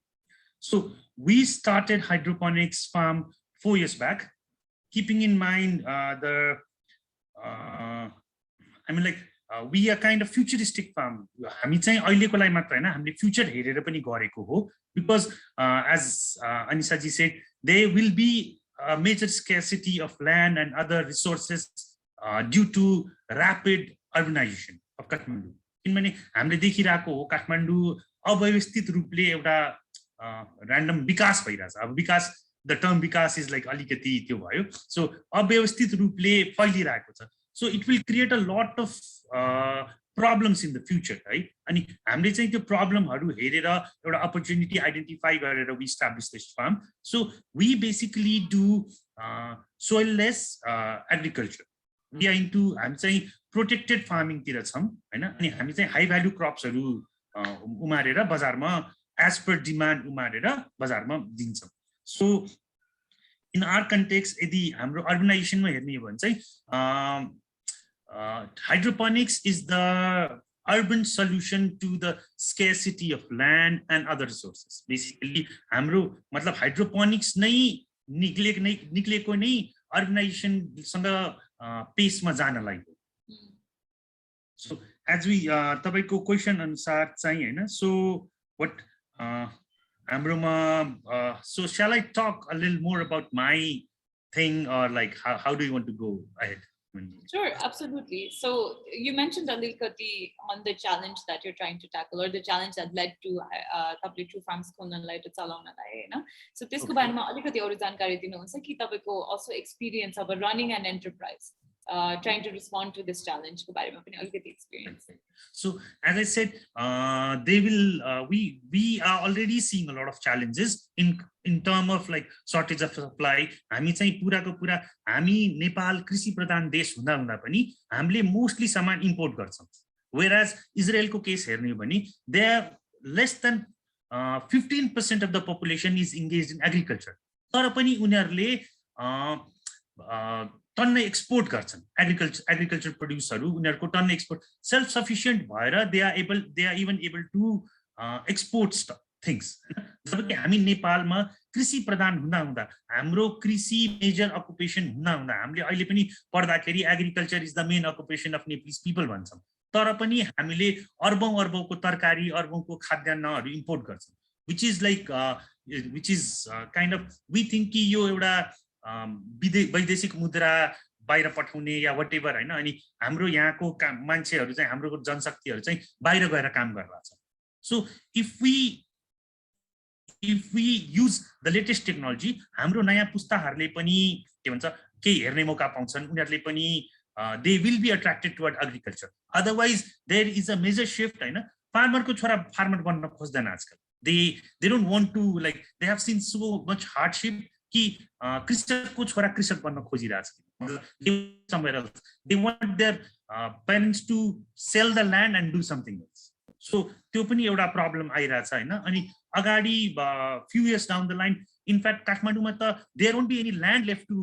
So we started hydroponics farm 4 years back, keeping in mind we are kind of futuristic farm. Future because as Anisha ji said, there will be a major scarcity of land and other resources due to rapid urbanization of Kathmandu. किनभने हामीले देखिरहेको हो काठमाडौँ अव्यवस्थित रूपले एउटा random विकास भइरहेछ अब विकास द टर्म विकास इज लाइक अलिकति त्यो भयो सो अव्यवस्थित रूपले फैलिरहेको छ so it will create a lot of problems in the future है अनि हामीले चाहिँ त्यो प्रब्लमहरु हेरेर एउटा अपर्च्युनिटी आइडेन्टिफाई गरेर we establish this farm so we basically do soilless agriculture we are into हामी चाहिँ प्रोटेक्टेड फार्मिङ तिर छौं हैन अनि हामी चाहिँ हाई भ्यालु क्रप्सहरु उमारेर बजारमा एज पर डिमान्ड उमारेर बजारमा दिन्छौं सो इन आवर कन्टेक्स्ट यदि हाम्रो अर्बनाइजेसनमा हेर्ने हो भने चाहिँ hydroponics is the urban solution to the scarcity of land and other resources. Basically, हाम्रो मतलब hydroponics नै निक्लेको नै urbanization सँग पेसमा जानलाई हो. So as we तपाईको क्वेशन अनुसार चाहिँ हैन so what हाम्रोमा so shall I talk a little more about my thing or like how do you want to go ahead? Sure, absolutely. So you mentioned Alilkati on the challenge that you're trying to tackle or the challenge that led to True Farms Konanlai to Chalonalai, you know. So this kubarma Alikati auru jankari dinunsa ki tapeko also experience of running an enterprise. Trying to respond to this challenge experience. So as I said, they will we are already seeing a lot of challenges in terms of like shortage of supply. हामी चाहिँ पुराको पुरा हामी नेपाल कृषि प्रधान देश हुँदा हुँदा पनि हामीले मोस्टली सामान इम्पोर्ट गर्छौं whereas इजरायलको केस हेर्ने हो भने they are less than 15% of the population is engaged in agriculture तर पनि उनीहरुले टन्नै एक्सपोर्ट गर्छन् एग्रिकल्चर प्रोड्युसहरु उनीहरुको टन्नै एक्सपोर्ट सेल्फ सफिशिएन्ट भएर they are even able to export things जबकि हामी नेपालमा कृषि प्रधान हुँदा हुँदा हाम्रो कृषि मेजर अकुपेसन हुँदा हुँदा हामीले अहिले पनि पढ्दाखेरि agriculture is the main occupation of Nepalese people भन्छौं तर पनि हामीले अर्बौंको तरकारी अर्बौंको खाद्यान्नहरु इम्पोर्ट गर्छौं which is kind of we think कि यो एउटा वैदेशिक मुद्रा बाहिर पठाउने या व्हाटएभर हैन अनि हाम्रो यहाँको मान्छेहरु चाहिँ हाम्रो जनशक्तिहरु चाहिँ बाहिर गएर काम गरिरहेछ so if we use the latest technology हाम्रो नयाँ पुस्ताहरुले पनि के भन्छ के हेर्ने मौका पाउँछन् उनीहरुले पनि they will be attracted toward agriculture otherwise there is a major shift हैन फार्मर को छोरा फार्मर बन्न खोज्दैन आजकल they don't want to like they have seen so much hardship कि कृषकको छोरा कृषक बन्न खोजिरहेछ somewhere else they want their parents to sell the land and do something else so त्यो पनि एउटा प्रब्लम आइराछ हैन अनि अगाडि few years down the line in fact काठमाडौँमा त there won't be any land left to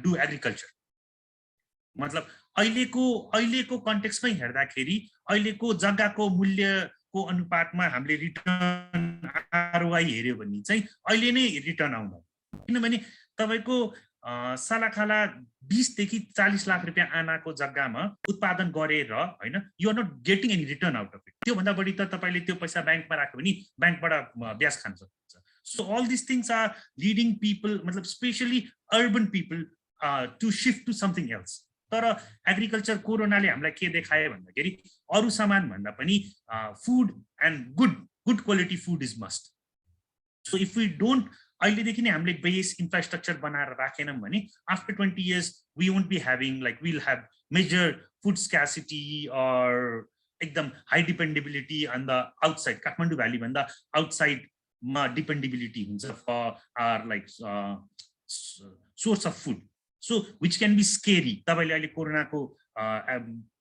do agriculture मतलब अहिलेको कन्टेक्स्टमै हेर्दाखेरि अहिलेको जग्गाको मूल्यको अनुपातमा हामीले रिटर्न आरओआई हेर्यो भने चाहिँ अहिले नै रिटर्न आउँदैन किनभने तपाईको सालाखाला 20 देखि 40 लाख रुपैयाँ आनाको जग्गामा उत्पादन गरेर हैन you are not getting any return out of it त्यो भन्दा बढी त तपाईले त्यो पैसा बैंकमा राख्यो भने बैंकबाट ब्याज खान सक्नुहुन्छ so all this things are leading people मतलब specially urban people to shift to something else तर एग्रिकल्चर कोरोनाले हामीलाई के देखायो भन्दाखेरि अरू सामान भन्दा पनि food and good quality food is must. So if we don't अहिलेदेखि नै हामीले बेस इन्फ्रास्ट्रक्चर बनाएर राखेनौँ भने after 20 years we won't be having like will have major food scarcity or एकदम high dependability on the outside Kathmandu valley भन्दा आउटसाइडमा dependability हुन्छ for are like source of food. So which can be scary. तपाईँले अहिले कोरोनाको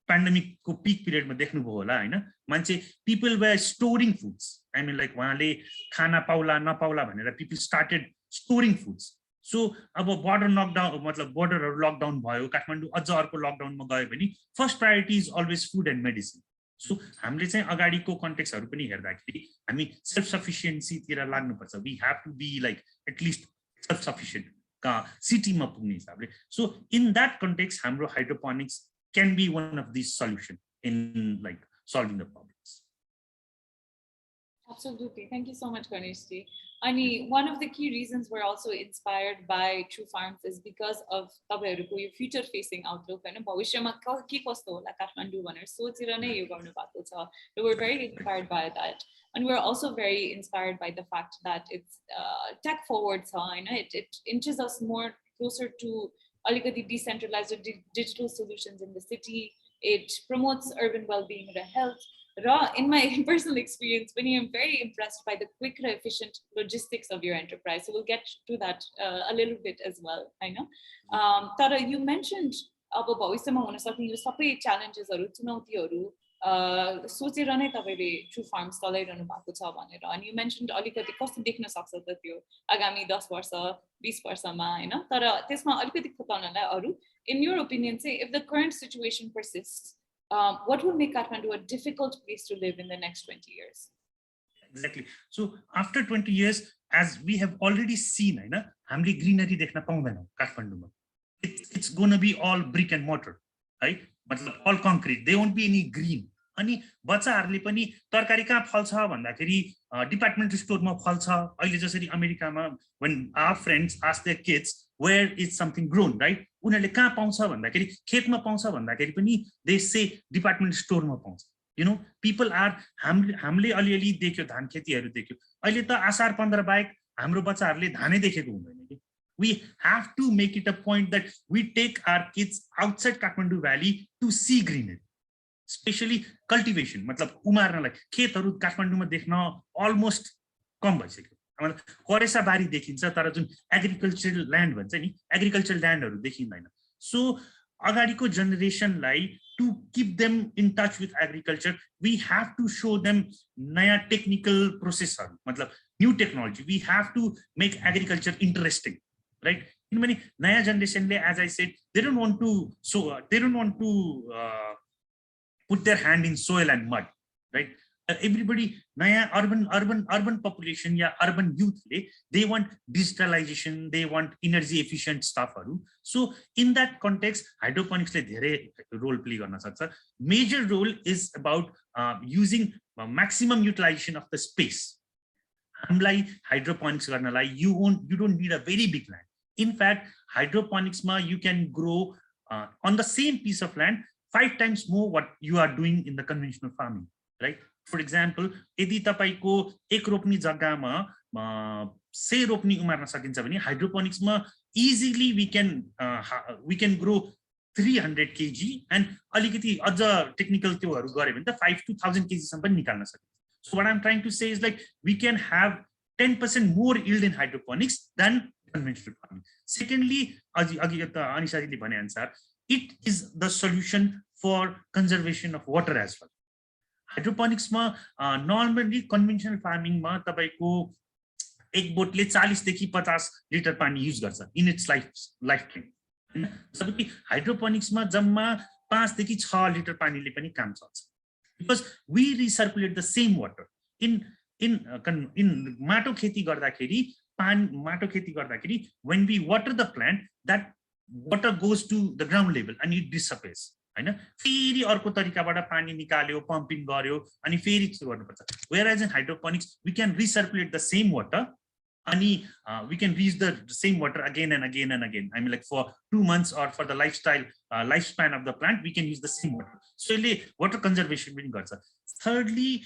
पेन्डेमिकको pick पिरियडमा देख्नुभयो होला होइन, मान्छे people were storing foods. I mean like उहाँले खाना पाउला नपाउला भनेर people started storing foods. So अब बोर्डर लकडाउन मतलब बोर्डरहरू लकडाउन भयो, काठमाडौँ अझ अर्को लकडाउनमा गयो भने first priority is always food and medicine. So हामीले चाहिँ अगाडिको कन्टेक्सहरू पनि हेर्दाखेरि हामी सेल्फ सफिसियन्सीतिर लाग्नुपर्छ. We have to be like at least self sufficient सिटीमा पुग्ने हिसाबले. सो इन द्याट कन्टेक्स्ट हाम्रो hydroponics can be one of these solutions in like solving the problems. Absolutely. Thank you so much, Ganesh ji. Ani, one of the key reasons we're also inspired by True Farms is because of tapaihharuko yo future facing outlook haina, bhavishyama ke kasto hola Kathmandu bhaner sochera nai yo garnu bhako cha. So we're very inspired by that. And we're also very inspired by the fact that it's tech forward cha haina. It inches us more closer to alikati decentralized or digital solutions in the city. It promotes urban well-being and health. In my personal experience, Vinny, I'm very impressed by the quick and efficient logistics of your enterprise. So we'll get to that a little bit as well. I know. Tara, you mentioned about bhavishyama huna सक्ने यो सबै challenges-हरु चुनौतीहरु सोचेर नै तपाईले true farms चलाइरहनु भएको छ भनेर. अनि यु मेन्शन्ड अलिकति कस्तो देख्न सक्छ त त्यो आगामी 10 वर्ष 20 वर्षमा हैन, तर त्यसमा अलिकति खोताउनलाई अरु इन योर ओपिनियन चाहिँ if the current situation persists, what will make Kathmandu a difficult place to live in the next 20 years? Exactly. So after 20 years, as we have already seen, हैन, हामीले ग्रीनरी देख्न पाउँदैनौं काठमाडौँमा. It's going to be all brick and mortar, right? मतलब all concrete. There won't be any green. अनि बच्चाहरूले पनि तरकारी कहाँ फल्छ भन्दाखेरि डिपार्टमेन्टल स्टोरमा फल्छ. अहिले जसरी अमेरिकामा when our friends ask their kids where is something grown, right? उनीहरूले कहाँ पाउँछ भन्दाखेरि खेतमा पाउँछ भन्दाखेरि पनि they say डिपार्टमेन्ट स्टोरमा पाउँछ. You know, people are हामीले अलिअलि देख्यो धान खेतीहरू देख्यो. अहिले त आषाढ 15 बाहेक हाम्रो बच्चाहरूले धानै देखेको हुँदैन के. We have to make it a point that we take our kids outside Kathmandu Valley to see greenery, especially cultivation. मतलब उमार्नलाई खेतहरू काठमाडौँमा देख्न अलमोस्ट कम भइसक्यो. मतलब करेसा बारी देखिन्छ तर जुन एग्रिकल्चरल ल्यान्ड भन्छ नि, एग्रिकल्चरल ल्यान्डहरू देखिँदैन. सो अगाडिको जेनेरेसनलाई to keep them in touch with agriculture, we have to show them नयाँ टेक्निकल प्रोसेसहरू, मतलब new technology. We have to make agriculture interesting, right? किनभने नयाँ जेनेरेसनले, as I said, they don't want to put their hand in soil and mud, right? Everybody naya urban population ya urban youth they want digitalization, they want energy efficient stuff. So in that context hydroponics le dherai role play garna sakcha. Major role is about using maximum utilization of the space. Hamlai hydroponics garnalai you don't need a very big land. In fact, hydroponics ma you can grow on the same piece of land 5 times more what you are doing in the conventional farming, right? For example, यदि तपाईको एक रोप्नी जग्गामा 100 रोप्नी उमार्न सकिन्छ भने हाइड्रोपोनिक्समा easily we can grow 300 kg and अलिकति अझ technical त्योहरु गरे भने त 5 to 1000 kg सम्म पनि निकाल्न सकिन्छ. So what I'm trying to say is like we can have 10% more yield in hydroponics than conventional farming. Secondly, अघि त अनिशा जीले भने अनुसार it is the solution for conservation of water as well. Hydroponics ma normally conventional farming ma तपाईको एक बोटले 40 देखि 50 litre पानी use गर्छ in its lifetime. जबकि हाइड्रोपोनिक्स मा जम्मा 5 देखि 6 लिटर पानीले पनि काम चल्छ. Because we recirculate the same water in माटो खेती गर्दाखेरि when we water the plant, that water goes to the ground level and it disappears. हैन, फेरि अर्को तरिकाबाट पानी निकाल्यो, पम्पिङ गर्यो अनि फेरि त्यो गर्नुपर्छ. Whereas in hydroponics we can recirculate the same water Ani, we can reuse the same water again and again and again. I mean, like for 2 months or for the lifespan of the plant, we can use the same water. So, water conservation पनि गर्छ. Thirdly,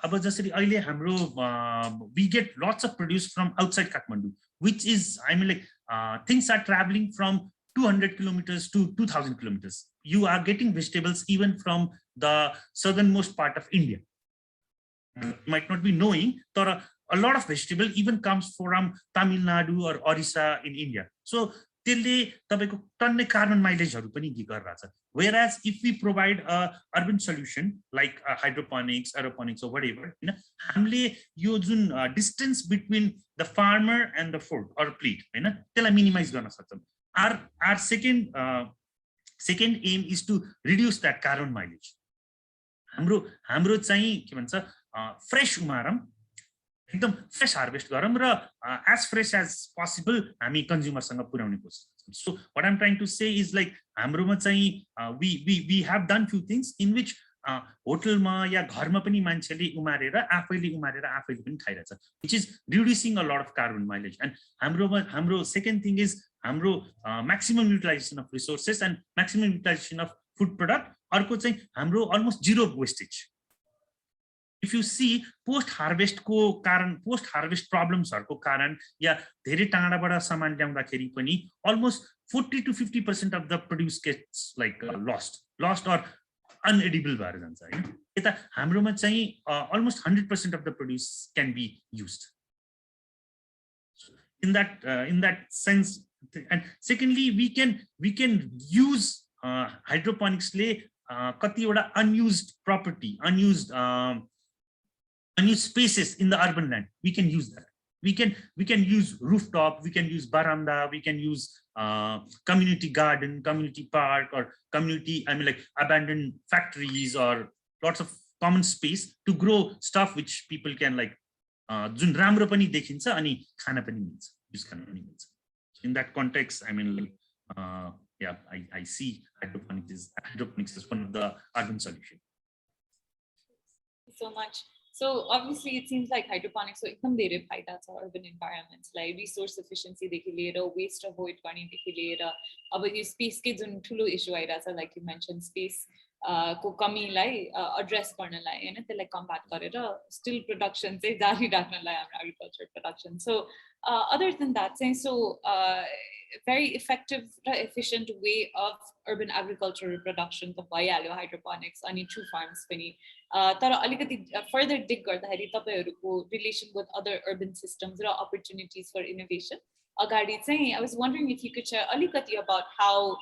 अब जसरी अहिले हाम्रो we get lots of produce from outside Kathmandu, which is, I mean, like things are traveling from 200 kilometers to 2000 kilometers. You are getting vegetables even from the southernmost part of India. You might not be knowing, but a lot of vegetable even comes from Tamil Nadu or Orissa in India. So त्यसले तपाईको टन्ने carbon माइलेजहरु पनि गरिरहेछ. Whereas if we provide a urban solution like hydroponics, aeroponics or whatever, हामीले यो जुन distance between the farmer and the food or plate, त्यसलाई minimize गर्न सक्छौं. Our second aim is to reduce that carbon mileage. हाम्रो चाहिँ के भन्छ fresh उमारम, एकदम fresh harvest गरम र as fresh as possible हामी consumer सँग पुर्याउने कोसिस गर्छौं. So what I'm trying to say is like हाम्रोमा चाहिँ we have done few things in which होटलमा या घरमा पनि मान्छेले उमारेर आफैले पनि खाइरहेछ, which is reducing a lot of carbon mileage. And हाम्रो second thing is हाम्रो maximum utilization of resources and maximum utilization of food product. अर्को चाहिँ हाम्रो almost zero wastage. If you see post harvest problems हरुको कारण या धेरै टाढाबाट सामान ल्याउँदाखेरि पनि almost 40 to 50% of the produce gets like lost or unedible भएर जान्छ हैन. यता हाम्रोमा चाहिँ almost 100% of the produce can be used. In that sense, and secondly we can use hydroponics ले कतिवटा unused property, unused spaces in the urban land, we can use that. We can use rooftop, we can use baranda, we can use community garden, community park, or community, I mean like abandoned factories or lots of common space to grow stuff which people can like जुन राम्रो पनि देखिन्छ अनि खान पनि मिल्छ, use गर्न पनि मिल्छ. In that context, I mean yeah, I see hydroponics is one of the urban solution. So much. So obviously it seems like hydroponics so एकदम धेरै फाइदा छ urban environments like resource efficiency देखि लिएर waste avoid गर्ने देखि लिएर अब यो space के जुन ठुलो issue आइराछ like you mentioned space को कमीलाई address गर्नलाई हैन त्यसलाई combat गरेर still production चाहिँ जारी राख्नलाई हाम्रो agriculture production. So other than that saying so very effective efficient way of urban agricultural production the भइहाल्यो hydroponics अनि true farms पनि. तर अलिकति further dig गर्दाखेरि तपाईहरुको relation with other urban systems र opportunities for innovation अगाडि चाहिँ I was wondering if you could share अलिकति about how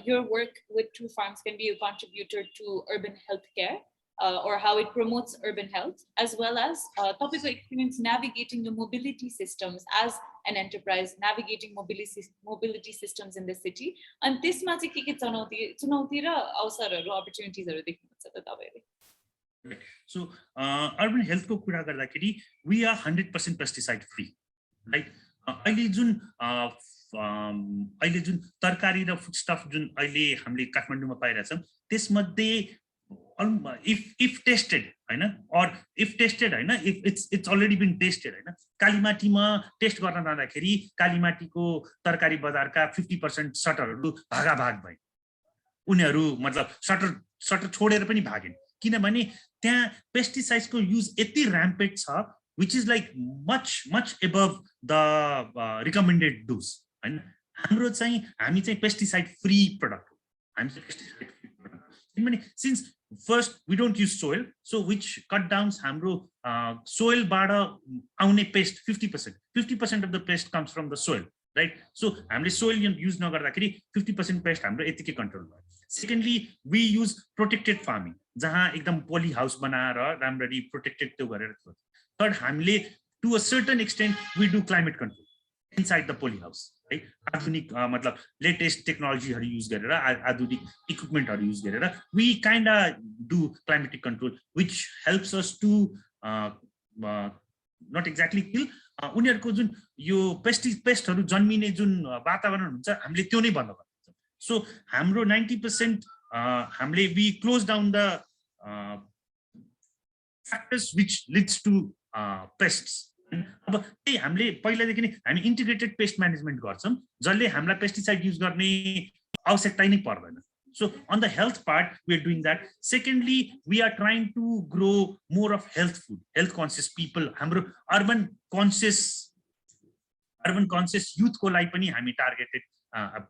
your work with True Farms can be a contributor to urban healthcare or how it promotes urban health, as well as topical experience navigating the mobility systems as an enterprise, navigating mobility systems in the city. And this magic chunauti ra avsarharu opportunities haru deख्नुहुन्छ त तपाईहरुले. Right. So urban health को कुरा गर्दाखेरि we are 100% pesticide free, right? अहिले जुन तरकारी र food stuff जुन अहिले हामीले काठमाडौँमा पाइरहेछौं त्यसमध्ये if tested हैन or if tested हैन if it's already been tested हैन कालीमाटीमा टेस्ट गर्न जाँदाखेरि कालीमाटीको तरकारी बजारका 50% शटरहरु भागाभाग भए. उनीहरु मतलब शटर छोडेर पनि भागेन किनभने त्यहाँ पेस्टिसाइड्स को युज यति र्याम्पेड छ which is like much above the recommended dose. And हाम्रो चाहिँ हामी चाहिँ pesticide free product. I'm pesticide free product. Since first we don't use soil, so which cut downs हाम्रो soil बाट आउने pest 50% of the pest comes from the soil, right? So हामीले soil use नगर्दाखेरि 50% pest हाम्रो यतिकै control भयो. Secondly, we use protected farming जहाँ एकदम poly house बनाएर राम्ररी protected त्यो गरेर. Third, हामीले to a certain extent we do climate control inside the poly house, right? आधुनिक मतलब latest technology हरु use गरेर आधुनिक equipment हरु use गरेर we kind of do climatic control which helps us to not exactly kill उनीहरुको जुन यो पेस्ट हरु जन्मिने जुन वातावरण हुन्छ हामीले त्यो नै बन्द गर्छ. So हाम्रो 90% हामीले we close down the factors which leads to pests अब त्यही हामीले पहिलादेखि नै हामी इन्टिग्रेटेड पेस्ट म्यानेजमेन्ट गर्छौँ जसले हामीलाई पेस्टिसाइड युज गर्ने आवश्यकता नै पर्दैन. So on the health part, we are doing that. Secondly, we are trying to grow more of health food, health conscious people. Hamro urban conscious youth ko lai pani hami targeted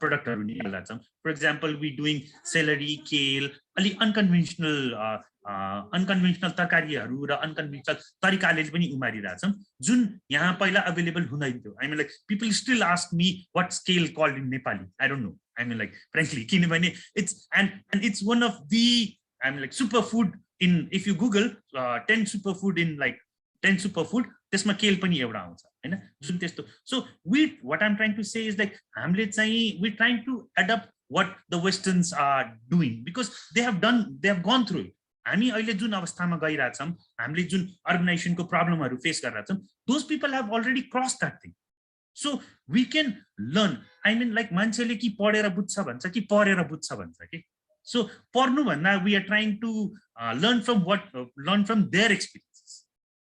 product haru nikalcha chhau. For example, we doing celery, kale, ali unconventional तरकारीहरु र unconventional तरिकाले पनि उमारिरहेका छौं जुन यहाँ पहिला available हुँदैन थियो. I mean, like people still ask me what's kale called in Nepali. I don't know. I mean, like frankly, kinabhane it's and it's one of the like superfood in, if you Google 10 superfood in like 10 superfood, त्यसमा kale पनि एउटा आउँछ हैन जुन त्यस्तो. So what I'm trying to say is like हामीले चाहिँ we trying to adapt what the Westerns are doing because they have gone through it. हामी अहिले जुन अवस्थामा गइरा छौं, हामीले जुन अर्गनाइजेसनको प्रब्लमहरु फेस गरिरा छौं, those people have already crossed that thing. So we can learn. I mean, like मान्छेले कि पढेर बुझ्छ भन्छ कि पढेर बुझ्छ भन्छ के. So पढ्नु भन्दा we are trying to learn from their experiences.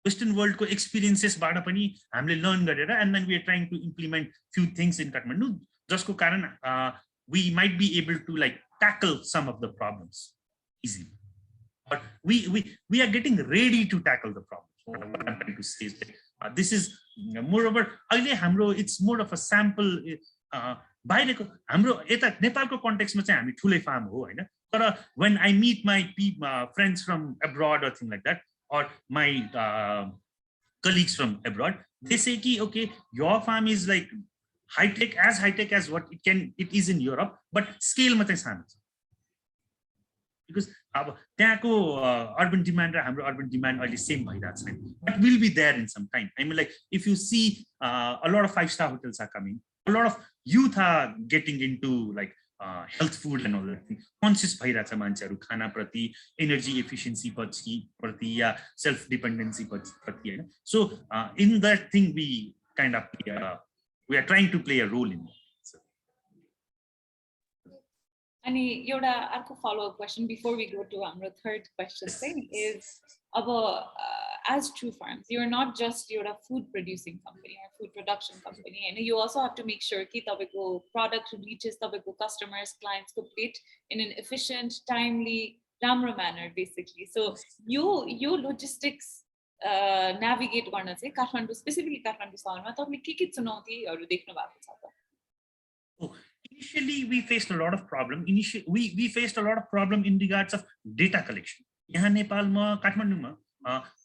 Western world को experiences बाट पनि हामीले learn गरेर and then we are trying to implement few things in Kathmandu जसको कारण we might be able to like tackle some of the problems easily. But we are getting ready to tackle the problems. What I'm trying to say is that this is moreover अहिले हाम्रो it's more of a sample. बाहिरको हाम्रो यता नेपालको कन्टेक्स्टमा चाहिँ हामी ठुलै farm हो हैन, तर when I meet my friends from abroad or thing like that or my colleagues from abroad, they say ki okay, your farm is like high tech as what it is in Europe, but scale ma चाहिँ सानो छ because अब त्यहाँको urban demand र हाम्रो urban demand अहिले same भइरहेको छैन, but will be there in some time. I mean, like if you see a lot of 5-star hotels are coming, a lot of youth are getting into like health food and all that thing. Conscious भइरहेछ मान्छेहरु खाना प्रति, energy efficiency प्रति या self dependency प्रति हैन. So in that thing we kind of we are trying to play a role in that. Ani एउटा अर्को follow-up question before we go to our third question thing is about as True Farms, you're not just a food producing company or food production company, and you also have to make sure कि तपाईको product reaches तपाईको customers, clients को plate in an efficient, timely, राम्रो manner basically. So you logistics navigate गर्न चाहिँ Kathmandu, specifically Kathmandu शहरमा तपाईले के चुनौतीहरु देख्नु भएको छ त? Initially, we faced a lot of problem. We faced a lot of problem in regards of data collection. यहाँ नेपालमा काठमाडौँमा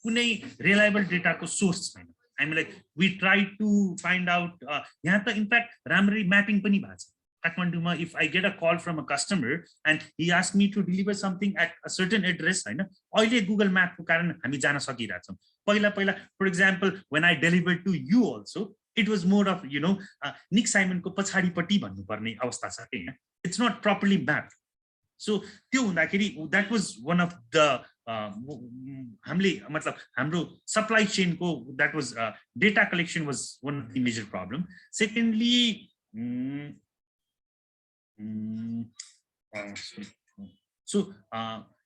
कुनै reliable data को source छैन. I mean, like we tried to find out. यहाँ त in fact राम्ररी mapping पनि भएको छ. काठमाडौँमा if I get a call from a customer and he asked me to deliver something at a certain address, हैन, अहिले Google Map को कारण हामी जान सकिरहेछौं. पहिला, for example, when I delivered to you also, it was more of Nick Simon को पछाडीपट्टि भन्नुपर्ने अवस्था छ के. It's not properly mapped. So त्यो हुँदाखेरि that was one of the हामीले मतलब हाम्रो supply chain को that was data collection was one of the major problem. Secondly,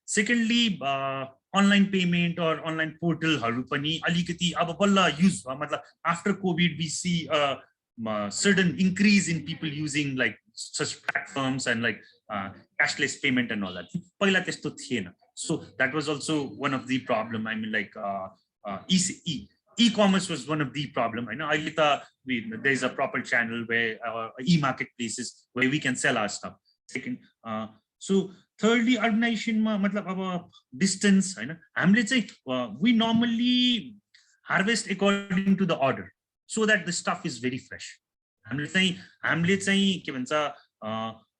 secondly online payment or online portal haru pani alikati aba balla use matlab after COVID we see a certain increase in people using like such platforms and like cashless payment and all that. पहिला त्यस्तो थिएन. So that was also one of the problem. I mean, like e-commerce was one of the problem. I know there is a proper channel where e-marketplaces where we can sell our stuff. Second, so thirdly, urbanization ma matlab aba distance हैन, हामीले चाहिँ we normally harvest according to the order so that the stuff is very fresh. हामीले चाहिँ के भन्छ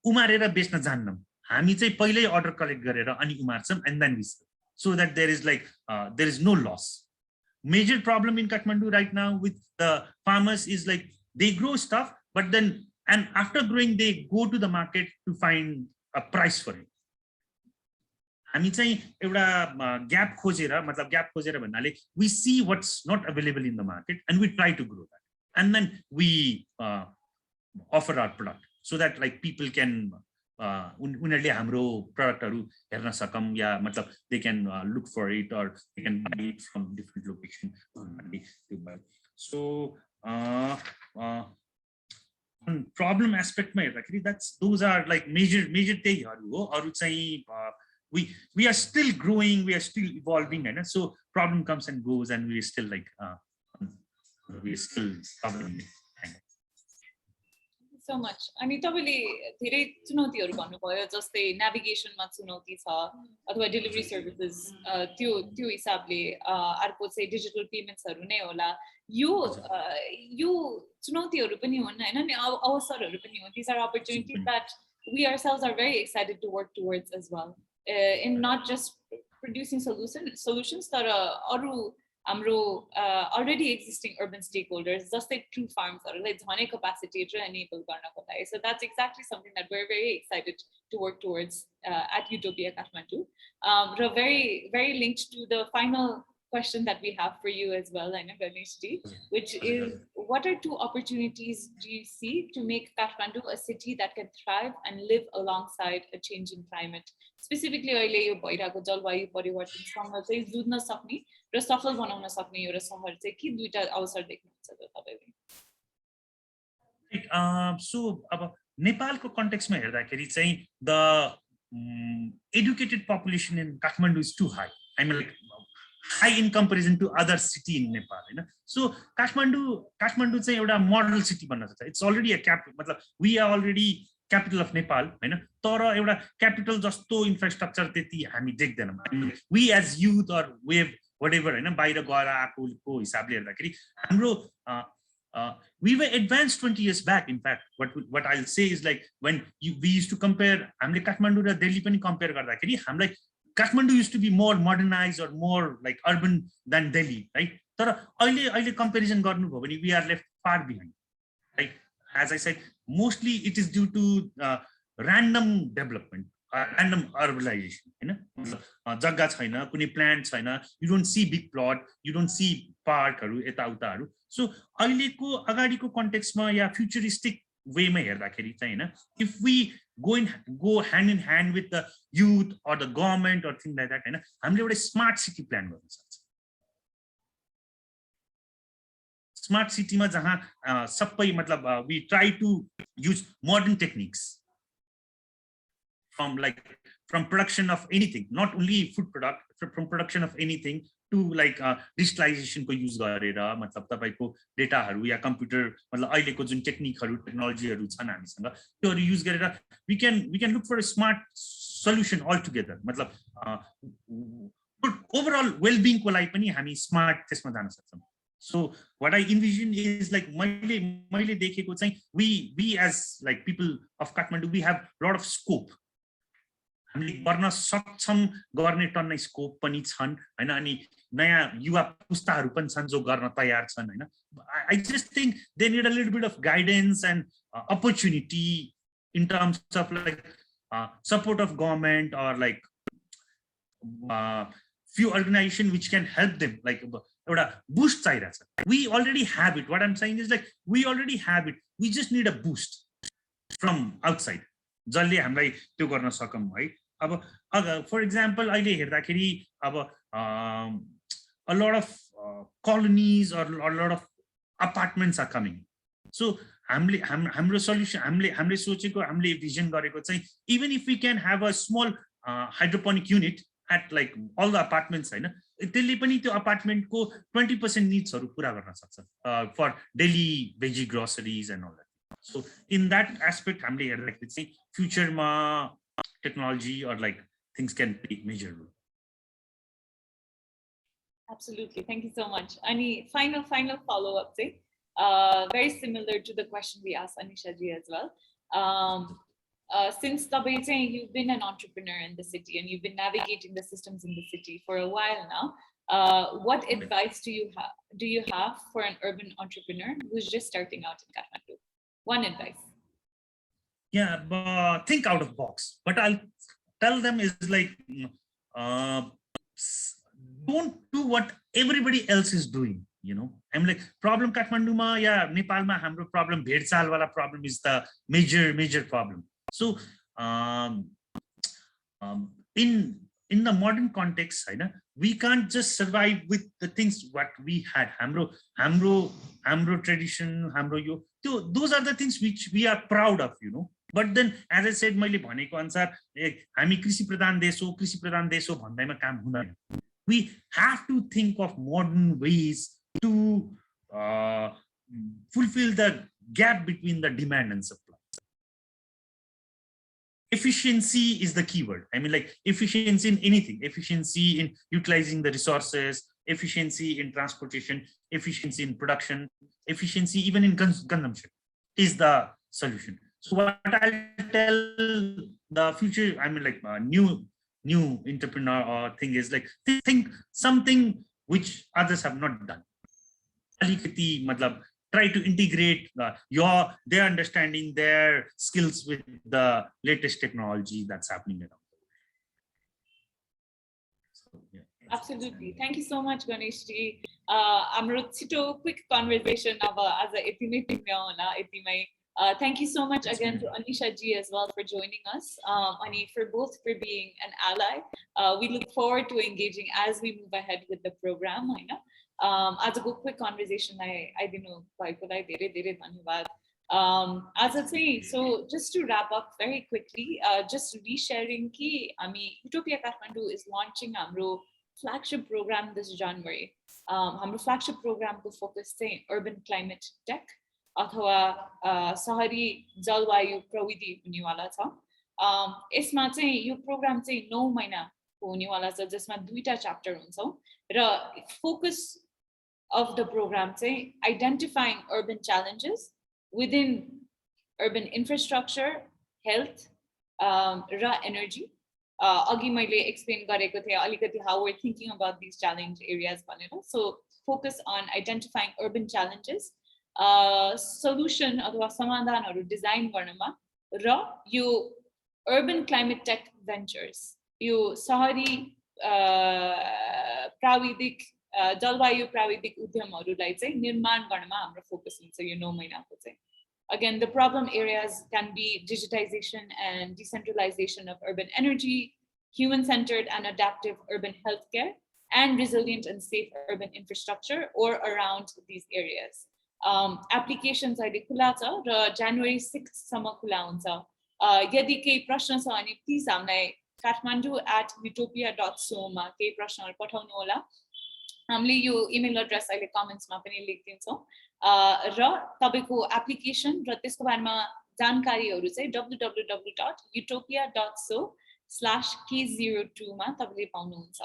उमारेर बेच्न जान्नौं. हामी चाहिँ पहिल्यै order collect गरेर अनि उमार्छौं and then we sell, so that there is like there is no loss. Major problem in Kathmandu right now with the farmers is like they grow stuff, but then and after growing they go to the market to find a price for it. हामी चाहिँ एउटा gap खोजेर मतलब gap खोजेर भन्नाले we see what's not available in the market and we try to grow that, and then we offer our product so that like people can उनीहरुले हाम्रो प्रोडक्टहरु हेर्न सकम या मतलब they can look for it or they can buy it from different location. So problem aspect ma herदाखेरि those are like major त्यहीहरु हो. अरु चाहिँ we are still growing, we are still evolving, हैन. So problem comes and goes and we still like we still problem. So much. अनि तपाईले धेरै चुनौतीहरु भन्नुभयो, जस्तै नेभिगेसनमा चुनौती छ अथवा डेलिभरी सर्भिसेस त्यो हिसाबले अर्को चाहिँ डिजिटल पेमेन्ट्सहरु नै होला. यो चुनौतीहरु पनि हुन् हैन, नि अवसरहरु पनि हुन्. These are opportunities that we ourselves are very excited to work towards as well, in not just producing solutions that are हाम्रो already existing urban stakeholders, जस्तै true farms हरुलाई झनै capacity enable गर्नको लागि. So that's exactly something that we're very excited to work towards at Utopia Kathmandu. Very, very linked to the final question that we have for you as well, Ganesh ji, which is, what are two opportunities do you see to make Kathmandu a city that can thrive and live alongside a changing climate? Specifically, अहिले यो भइरहेको जलवायु परिवर्तनसँग चाहिँ जुझ्न सक्ने र सफल बनाउन सक्ने एउटा शहर चाहिँ के दुईटा अवसर देख्नुहुन्छ त तपाईले? So अब नेपालको कन्टेक्स्टमा हेर्दाखेरि चाहिँ the educated population in Kathmandu is too high. I mean, like high in comparison to other city in Nepal, हैन. So Kathmandu चाहिँ एउटा model city बन्न सक्छ. It's already a capital, मतलब we are already capital of Nepal, हैन. तर एउटा capital जस्तो infrastructure त्यति हामी देख्दैनौँ. We as youth or whatever, हैन, बाहिर गएर आएकोको हिसाबले हेर्दाखेरि हाम्रो we were advanced 20 years back. In fact, what I'll say is like when we used to compare, हामीले काठमाडौँ र दिल्ली पनि compare गर्दाखेरि हामीलाई Kathmandu used to be more modernized or more like urban than Delhi, right? तर अहिले comparison गर्नु भयो भने we are left far behind, right? As I said, mostly it is due to random development, random urbanization, हैन. जग्गा छैन, कुनै plant छैन, you don't see big plot, you don't see parkहरु यताउताहरु. So अहिलेको अगाडिको कन्टेक्स्टमा या फ्युचरिस्टिक वेमा हेर्दाखेरि चाहिँ हैन, if we go hand in hand with the youth or the government or things like that, हैन, हामीले एउटा स्मार्ट सिटी प्लान गर्न सक्छ. स्मार्ट सिटीमा जहाँ सबै मतलब we try to use modern techniques from production of anything, not only food product, from production of anything to like digitalization को use गरेर मतलब तपाईको डेटाहरु या कम्प्युटर मतलब अहिलेको जुन टेक्नोलोजीहरु छन् हामीसँग त्योहरु युज गरेर we can look for a smart solution altogether. मतलब overall well-being को लागि पनि हामी स्मार्ट त्यसमा जान सक्छौं. So what I envision is like मैले देखेको चाहिँ we as like people of Kathmandu, we have a lot of scope. हामीले गर्न सक्षम गर्ने टन्नै स्कोप पनि छन्, हैन. अनि नयाँ युवा पुस्ताहरु पनि छन् जो गर्न तयार छन्, हैन. I just think they need a little bit of guidance and opportunity in terms of like support of government or like few organization which can help them, like एउटा boost चाहिरहेछ. We already have it. What I'm saying is like we already have it. We just need a boost from outside. जसले हामीलाई त्यो गर्न सकौं है. अब for example अहिले हेर्दाखेरि अब a lot of colonies or a lot of apartments are coming. So हाम्रो solution हामीले सोचेको, हामीले vision गरेको चाहिँ even if we can have a small hydroponic unit at like all the apartments, हैन, त्यसले पनि त्यो apartment को 20% needs हरु पूरा गर्न सक्छ for daily veggie groceries and all that. So in that aspect, हामीले हेर्दाखेरि चाहिँ future ma technology or like things can play major role. Absolutely, thank you so much. Any final follow up thing, very similar to the question we asked Anisha ji as well. Since you've been an entrepreneur in the city and you've been navigating the systems in the city for a while now, what advice do you have for an urban entrepreneur who's just starting out in Kathmandu? One advice. Yeah, but think out of box. But I'll tell them is like, don't do what everybody else is doing. You know, I'm like problem Kathmandu ma ya Nepal ma hamro problem bhedchal wala problem is the major problem. So in in the modern context, we can't just survive with the things what we had. Hamro tradition, those are the things which we are proud of, But then, as I said, मैले भनेको अनुसार हामी कृषि प्रधान देश हो भन्दैमा काम हुँदैन. We have to think of modern ways to fulfill the gap between the demand and supply. Efficiency is the keyword. I mean, like efficiency in anything, efficiency in utilizing the resources, efficiency in transportation, efficiency in production, efficiency even in consumption is the solution. So what I'll tell the future, I mean, like new entrepreneur thing is like think something which others have not done. Try to integrate their understanding, their skills with the latest technology that's happening around the world. So, yeah. Absolutely. Thank you so much, Ganesh ji. Quick conversation as a thank you so much again to Anisha ji as well for joining us, and for both for being an ally. We look forward to engaging as we move ahead with the program. As a quick conversation, I didn't know why could I so just to wrap up very quickly, just resharing ki Utopia Kathmandu is launching our flagship program this January. Our flagship program को focus चाहिँ urban climate tech अथवा सहरी जलवायु प्रविधि हुनेवाला छ. यसमा चाहिँ यो प्रोग्राम चाहिँ 9 महिनाको हुनेवाला छ जसमा 2टा च्याप्टर हुन्छ र focus of the program say identifying urban challenges within urban infrastructure, health, energy. Agi मैले explain गरेको थिए अलिकति how we're thinking about these challenge areas भनेर. So focus on identifying urban challenges, solution अथवा समाधानहरु डिजाइन गर्नमा र यो urban climate tech ventures यो सहरी प्राविधिक जलवायु प्राविधिक उद्यमहरुलाई चाहिँ निर्माण गर्नमा हाम्रो फोकस हुन्छ यो 9 महिनाको चाहिँ. Again, the problem areas can be digitization and decentralization of urban energy, human-centered and adaptive urban healthcare, and resilient and safe urban infrastructure or around these areas. Applications are खुला छ र January 6th सम्म खुला हुन्छ. यदि केही प्रश्न छ भने प्लिज हामीलाई kathmandu@utopia.so मा केही प्रश्नहरु पठाउनु होला. हामीले यो इमेल एड्रेस अहिले कमेन्ट्समा पनि लेखिदिन्छौं र तपाईको एप्लिकेसन र त्यसको बारेमा जानकारीहरु चाहिँ www.utopia.so/k02 मा तपाईले पाउनुहुन्छ.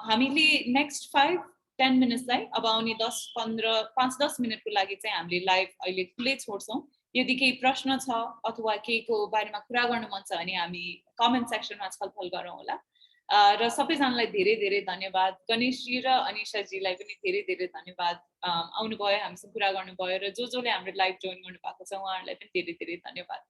हामीले नेक्स्ट 5-10 मिनेट्सलाई अब आउने 5-10 मिनेटको लागि चाहिँ हामीले लाइभ अहिले खुलै छोड्छौं. यदि केही प्रश्न छ अथवा केहीको बारेमा कुरा गर्न मन छ भने हामी कमेन्ट सेक्सनमा छलफल गरौँ होला. र सबैजनालाई धेरै धेरै धन्यवाद. गणेश जी र अनिशा जीलाई पनि धेरै धेरै धन्यवाद आउनु भयो हामीसँग कुरा गर्नु भयो र जसले हाम्रो लाइभ जोइन गर्नु भएको छ उहाँहरुलाई पनि धेरै धेरै धन्यवाद.